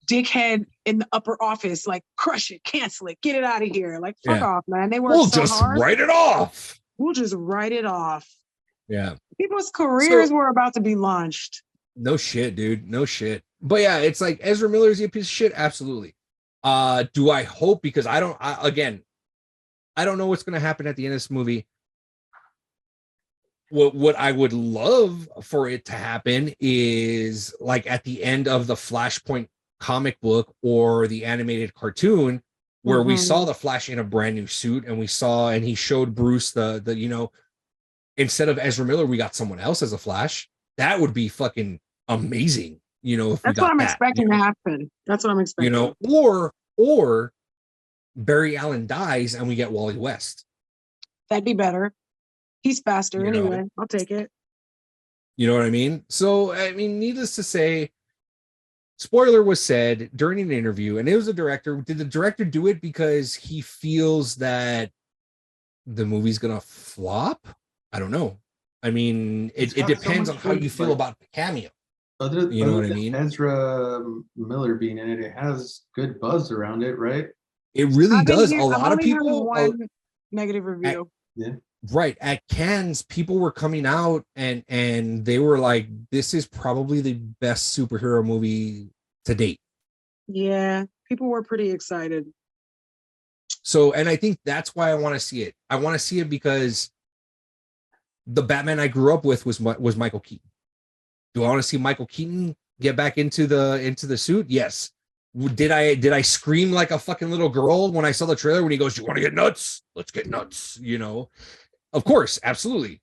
dickhead in the upper office. Like, crush it, cancel it, get it out of here. Like, fuck off, man. They worked We'll so just hard. write it off. We'll just write it off. Yeah. People's careers were about to be launched. No shit, dude. No shit. But yeah, it's like Ezra Miller is a piece of shit. Absolutely. Do I hope? Because I don't. I don't know what's going to happen at the end of this movie. What I would love for it to happen is like at the end of the Flashpoint comic book or the animated cartoon, where we saw the Flash in a brand new suit, and he showed Bruce the instead of Ezra Miller, we got someone else as a Flash. That would be fucking amazing. If we That's what got I'm that, expecting to happen. That's what I'm expecting. or Barry Allen dies and we get Wally West. That'd be better. He's faster You know. anyway. I'll take it. You know what I mean? So, I mean, needless to say, spoiler was said during an interview, and it was the director. Did the director do it because he feels that the movie's gonna flop? I don't know. I mean, It's it got so depends much on how you good, feel like- about the cameo. You know what I mean? Ezra Miller being in it, it has good buzz around it, right? It really I've been does. hear- A I've lot of only heard people, one negative review. right at Cannes, people were coming out and they were like, "This is probably the best superhero movie to date." Yeah, people were pretty excited. So, and I think that's why I want to see it. I want to see it because the Batman I grew up with was Michael Keaton. Do I want to see Michael Keaton get back into the suit? Yes. Did I scream like a fucking little girl when I saw the trailer when he goes, "You want to get nuts? Let's get nuts." Of course, absolutely.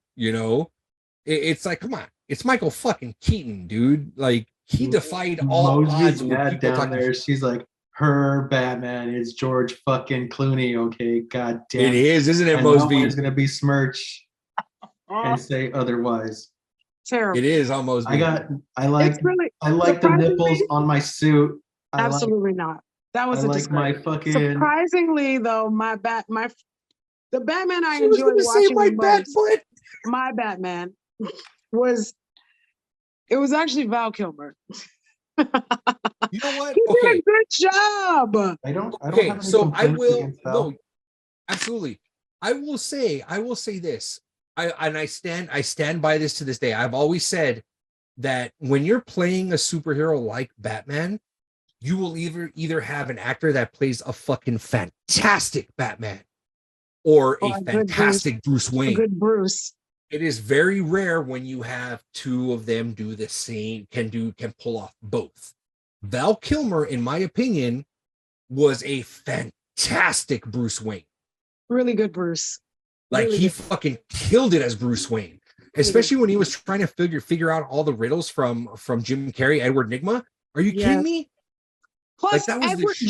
It's like, come on, it's Michael fucking Keaton, dude. Like, he defied all Mosby's odds with mad people down talking. there. She's like, her Batman is George fucking Clooney. Okay, god damn It is, isn't it, And no Mosby? one's gonna besmirch and say otherwise. Terrible. It is on Mosby. I like It's really the surprisingly- nipples on my suit. absolutely not. That was I a like disgrace. my fucking Surprisingly, though, the Batman I She was enjoyed gonna say watching my the bad most, foot. my Batman, was actually Val Kilmer. You know what? He did Okay. a good job. I don't Okay, have any so I complaints will against Val. no, absolutely. I will say this. I stand by this to this day. I've always said that when you're playing a superhero like Batman, you will either have an actor that plays a fucking fantastic Batman or Or a a good fantastic Bruce A Wayne. good Bruce. It is very rare when you have two of them do the same, can pull off both. Val Kilmer, in my opinion, was a fantastic Bruce Wayne. Really good Bruce. Like, Really he good. fucking killed it as Bruce Wayne, especially when he was trying to figure out all the riddles from Jim Carrey, Edward Nygma. Are you kidding me? Plus, Like, that was the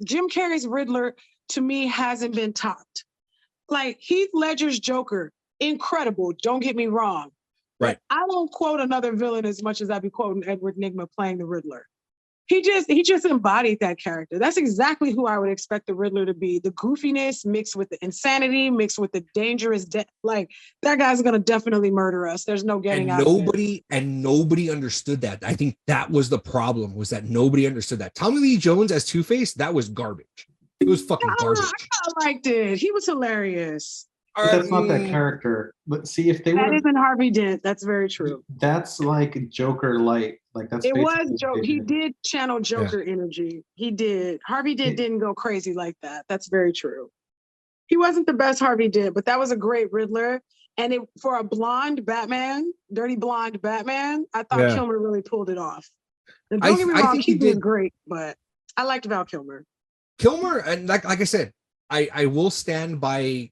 Jim Carrey's Riddler to me hasn't been topped. Like, Heath Ledger's Joker, incredible. Don't get me wrong. Right. But I don't quote another villain as much as I'd be quoting Edward Nygma playing the Riddler. He just embodied that character. That's exactly who I would expect the Riddler to be. The goofiness mixed with the insanity, mixed with the dangerous, like, that guy's gonna definitely murder us. There's no getting out of it. Nobody understood that. I think that was the problem, was that nobody understood that. Tommy Lee Jones as Two-Face, that was garbage. It was fucking garbage. I liked it. He was hilarious. But that's not that character. But see, if they That were, isn't Harvey Dent. That's very true. that's like Joker light. Like that's It was basically Joe. what they He did. did channel Joker energy. He did. Harvey Dent didn't go crazy like that. That's very true. He wasn't the best Harvey did, but that was a great Riddler. And for a blonde Batman, dirty blonde Batman, I thought Yeah. Kilmer really pulled it off. And don't get me I wrong, think he Keaton was did. great, but I liked Val Kilmer. Kilmer, and like I said, I will stand by,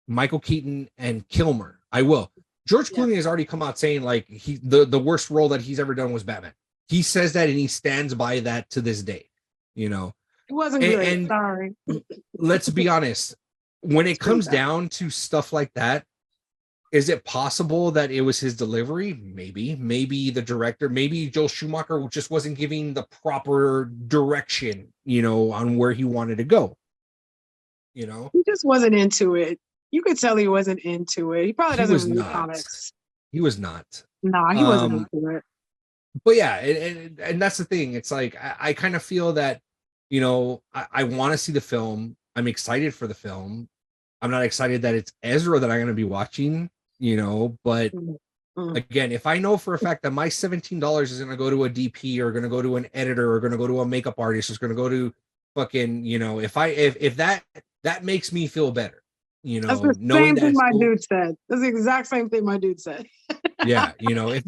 Michael Keaton and Kilmer. I will. George Yeah. Clooney has already come out saying, like, the worst role that he's ever done was Batman. He says that and he stands by that to this day. It wasn't And- good. and- Sorry. Let's be honest. When it It's pretty comes bad. down to stuff like that, is it possible that it was his delivery? Maybe the director, maybe Joel Schumacher just wasn't giving the proper direction, on where he wanted to go. He just wasn't into it. You could tell he wasn't into it. He probably He doesn't was read not. comics. He was not. No, he wasn't Um, into it. But yeah, and that's the thing. It's like, I kind of feel that, I want to see the film. I'm excited for the film. I'm not excited that it's Ezra that I'm going to be watching, but Mm. Again, if I know for a fact that my $17 is going to go to a DP or going to go to an editor or going to go to a makeup artist, is going to go to fucking, if that makes me feel better, That's the knowing same that thing it's my dude said. That's the exact same thing my dude said. yeah, if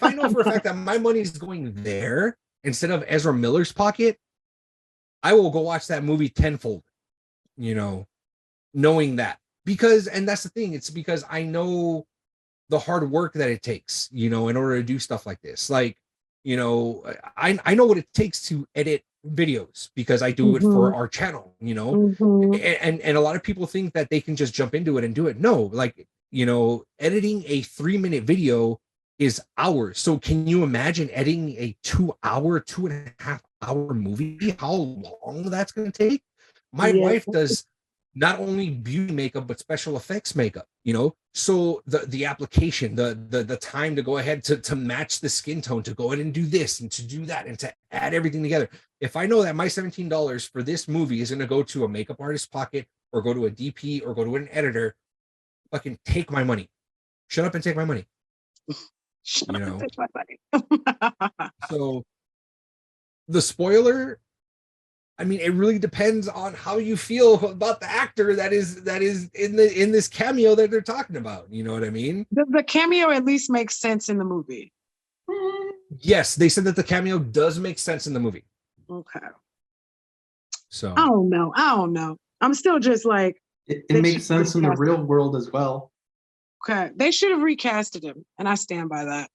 I know for a fact that my money is going there instead of Ezra Miller's pocket, I will go watch that movie tenfold, knowing that. And that's the thing, it's because I know the hard work that it takes, in order to do stuff like this. Like, I know what it takes to edit videos because I do it for our channel, and a lot of people think that they can just jump into it and do it. No, like, editing a 3-minute video is hours. So can you imagine editing a 2-hour, 2.5-hour movie? How long that's going to take? My wife does not only beauty makeup but special effects makeup, so the application, the time to go ahead to match the skin tone, to go ahead and do this and to do that and to add everything together. If I know that my $17 for this movie is going to go to a makeup artist's pocket or go to a DP or go to an editor, fucking take my money. Shut up and take my money. Take my money. So the spoiler, I mean, it really depends on how you feel about the actor that is in this cameo that they're talking about. You know what I mean? The cameo at least makes sense in the movie. Yes, they said that the cameo does make sense in the movie. Okay. So I don't know. I'm still just like, It makes sense in the real world as well. okay, they should have recasted him, and I stand by that.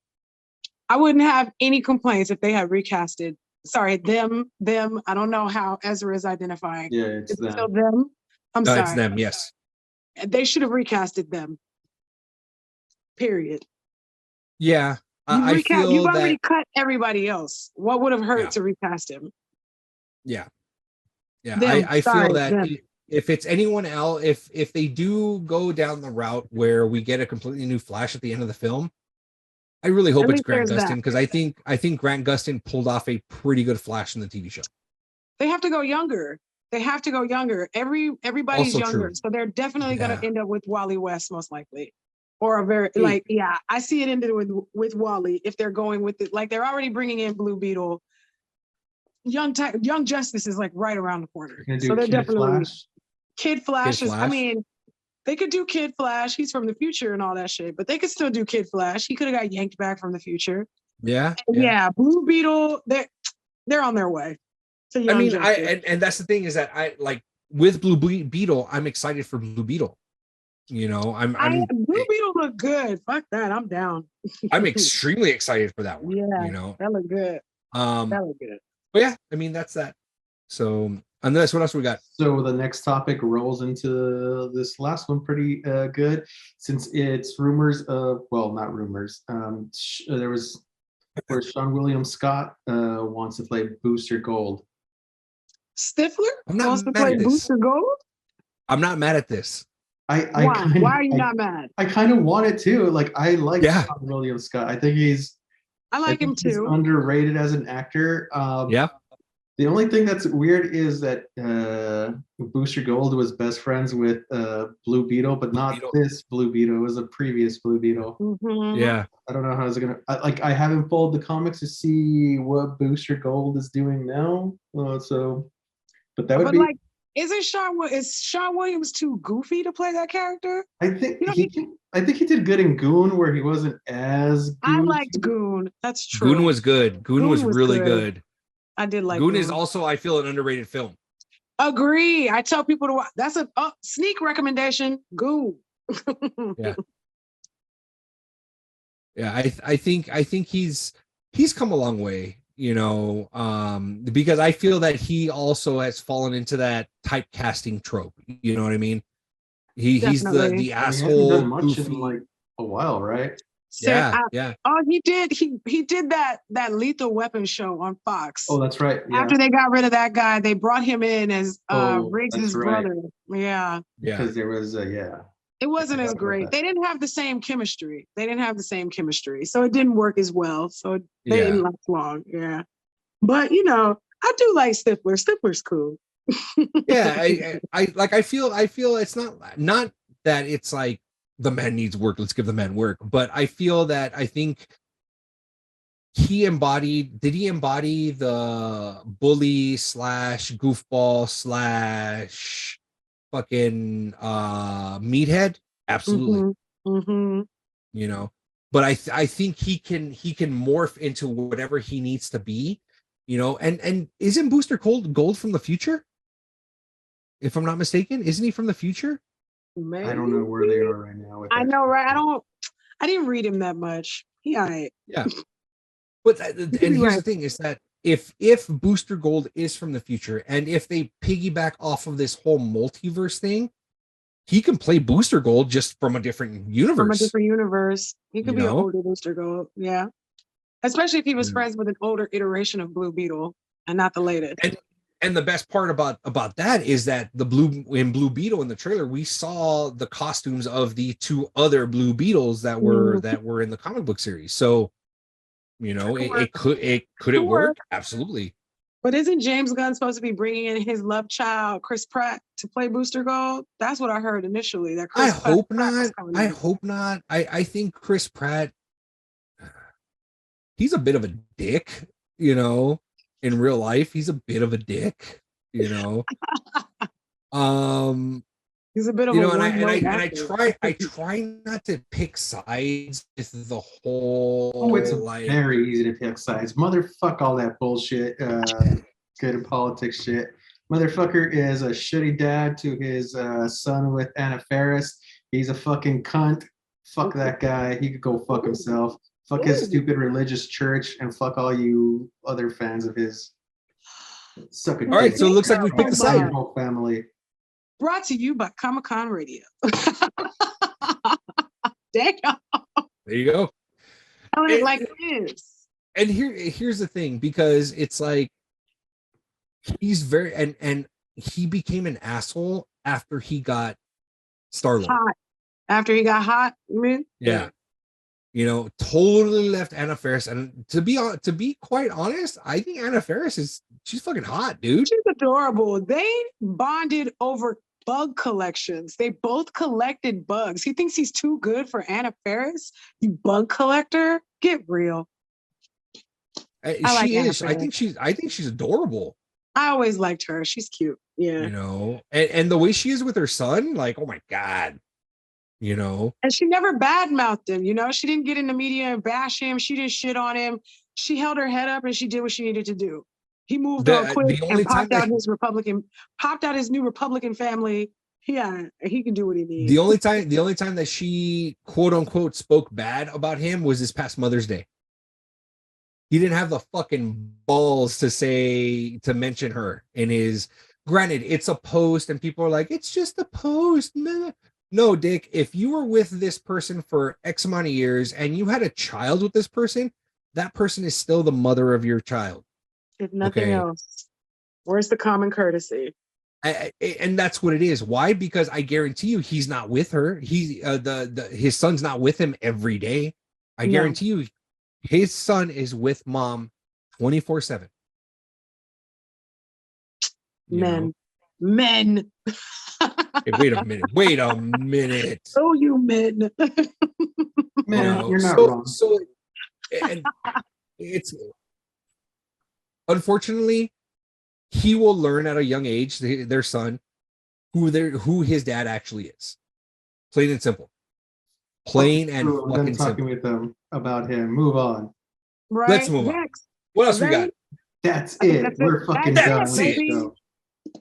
I wouldn't have any complaints if they had recasted. Sorry, them. I don't know how Ezra is identifying. Yeah, it's Is it them. still them? I'm no, sorry. it's them. Yes. They should have recasted them. Period. Yeah. I feel You've already that. cut everybody else. What would have hurt Yeah. to recast him? Yeah. Yeah. Them, I sorry, feel that them. if it's anyone else, if they do go down the route where we get a completely new Flash at the end of the film, I really hope At it's least Grant there's Gustin, that. because I think Grant Gustin pulled off a pretty good Flash in the TV show. They have to go younger. Everybody's Also younger, true. so they're definitely Yeah. going to end up with Wally West most likely, or a very Hey. I see it ended with Wally if they're going with it. Like they're already bringing in Blue Beetle. Young Justice is like right around the corner, You're so gonna they're do Kid definitely Flash. Kid Flash Kid is. I Flash? mean, they could do Kid Flash. He's from the future and all that shit, but they could still do Kid Flash. He could have got yanked back from the future. Yeah. Yeah, Blue Beetle. They're on their way to Young I mean, Justice. and that's the thing, is that I like with Blue Beetle, I'm excited for Blue Beetle. I'm Blue Beetle look good. Fuck that. I'm down. I'm extremely excited for that one. Yeah, that look good. That look good. But yeah, I mean, that's that. So unless, what else we got? So the next topic rolls into this last one pretty good, since it's rumors of, well, not rumors. There was where Sean William Scott wants to play Booster Gold. Stifler I'm not wants to mad play at this. Booster Gold. I'm not mad at this. Why are you not mad? I kind of want it too. Like, I like Yeah. Sean William Scott. I think he's I like him he's too. underrated as an actor. Yeah. The only thing that's weird is that Booster Gold was best friends with Blue Beetle, but not this Blue Beetle. It was a previous Blue Beetle. Mhm. Yeah. I don't know how it's gonna. I haven't followed the comics to see what Booster Gold is doing now. But that would But be. like, is Sean Williams too goofy to play that character? I think You know, he did good in Goon, where he wasn't as. I goofy. liked Goon. That's true. Goon was good. Goon was really good. I did like Goon is also, I feel, an underrated film. Agree. I tell people to watch. That's a sneak recommendation. Goon. Yeah. Yeah, I think he's come a long way, because I feel that he also has fallen into that typecasting trope. You know what I mean? He's the Definitely. He hasn't asshole, done much goofy. in like a while, right? Yeah. Oh, he did. He did that Lethal Weapon show on Fox. Oh, that's right. Yeah. After they got rid of that guy, they brought him in as Riggs's that's right. brother. Yeah. Because there was It wasn't as great. They didn't have the same chemistry. So it didn't work as well. So they didn't last long. Yeah. But I do like Stifler. Stifler's cool. Yeah, I feel it's not that it's like the man needs work. Let's give the man work. But I feel that I think he embodied. Did he embody the bully slash goofball slash fucking meathead? Absolutely. Mm-hmm. You know, but I think he can morph into whatever he needs to be. You know, and isn't Booster Gold from the future? If I'm not mistaken, isn't he from the future? I don't know where they are right now. With I that know, right? character. I didn't read him that much. Yeah. Yeah. But and here's right. the thing is that if Booster Gold is from the future and if they piggyback off of this whole multiverse thing, he can play Booster Gold just from a different universe. From a different universe. He could You be an know? older Booster Gold. Yeah. Especially if he was Yeah. friends with an older iteration of Blue Beetle and not the latest. And the best part about that is that Blue Beetle in the trailer, we saw the costumes of the two other Blue Beetles that were in the comic book series. So, you know, it could work? Absolutely. But isn't James Gunn supposed to be bringing in his love child, Chris Pratt, to play Booster Gold? That's what I heard initially. That I Chris hope Pratt was not. coming I in. hope not. I think Chris Pratt, he's a bit of a dick, you know, in real life. He's a bit of a dick, you know. He's a bit of You a know, and one-note I actor. try not to pick sides with the whole Oh, it's like very easy to pick sides. Motherfuck all that bullshit. Good in politics shit. Motherfucker is a shitty dad to his son with Anna Faris. He's a fucking cunt. Fuck that guy. He could go fuck himself. Fuck his stupid religious church and fuck all you other fans of his. Suck a all right, dick. so it looks like we picked a Fuck your side. whole family. Brought to you by Comic-Con Radio. Damn. There you go. Telling it like it is. And here's the thing, because it's like he's very and he became an asshole after he got Star-Lord. Hot. After he got hot, you mean? Yeah. You know, totally left Anna Faris. And to be quite honest, I think Anna Faris she's fucking hot, dude. She's adorable. They bonded over bug collections. They both collected bugs. He thinks he's too good for Anna Faris. You bug collector? Get real. She is. I think she's adorable. I always liked her. She's cute. Yeah. You know, and the way she is with her son, like, oh my God. You know, and she never badmouthed him. You know, she didn't get in the media and bash him. She didn't shit on him. She held her head up and she did what she needed to do. He moved on quick and popped out his new Republican family. Yeah, he can do what he needs. The only time that she quote unquote spoke bad about him was this past Mother's Day. He didn't have the fucking balls to mention her in his. Granted, it's a post and people are like, it's just a post. No, Dick, if you were with this person for X amount of years and you had a child with this person, that person is still the mother of your child. If nothing else, where's the common courtesy? And that's what it is. Why? Because I guarantee you he's not with her. His son's not with him every day. I guarantee you his son is with mom 24/7. Men. Hey, wait a minute. Oh, you men. Man, you're not wrong. So and it's unfortunately he will learn at a young age, their son, who his dad actually is. Plain and simple. Plain and fucking talking simple. with them about him. Move on. Right. Let's move on. What else we got? That's it. We're fucking done. That's it.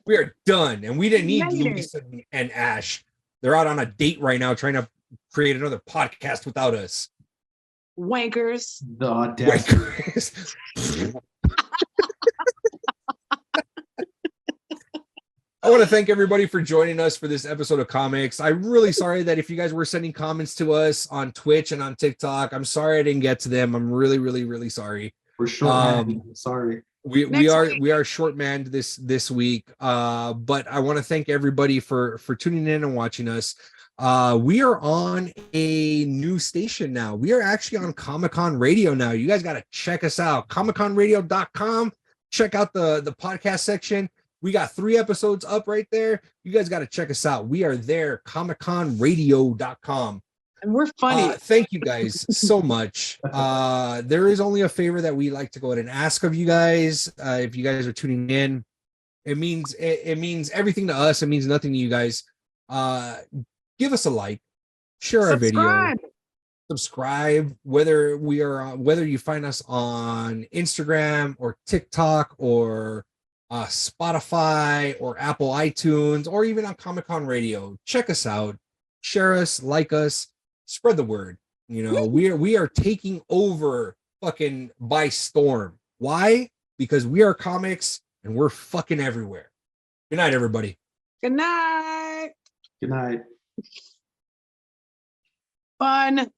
We are done. And we didn't need Lisa and Ash. They're out on a date right now trying to create another podcast without us. Wankers. The audacity. Wankers. I want to thank everybody for joining us for this episode of Comix. I'm really sorry that if you guys were sending comments to us on Twitch and on TikTok, I'm sorry I didn't get to them. I'm really, really, really sorry. We're short. Sorry. We are short manned this week. But I want to thank everybody for tuning in and watching us. We are on a new station now. We are actually on Comic-Con Radio now. You guys got to check us out. ComicConRadio.com. Check out the podcast section. We got 3 episodes up right there. You guys got to check us out. We are there, ComicConRadio.com. And we're funny. Thank you guys so much. There is only a favor that we like to go ahead and ask of you guys. If you guys are tuning in, it means everything to us. It means nothing to you guys. Give us a like, share our video, Subscribe. subscribe. Whether you find us on Instagram or TikTok or Spotify or Apple iTunes or even on Comic Con Radio, check us out, share us, like us, spread the word. You know, we are taking over fucking by storm. Why? Because we are comics and we're fucking everywhere. Good night, everybody. Good night. Good night. Fun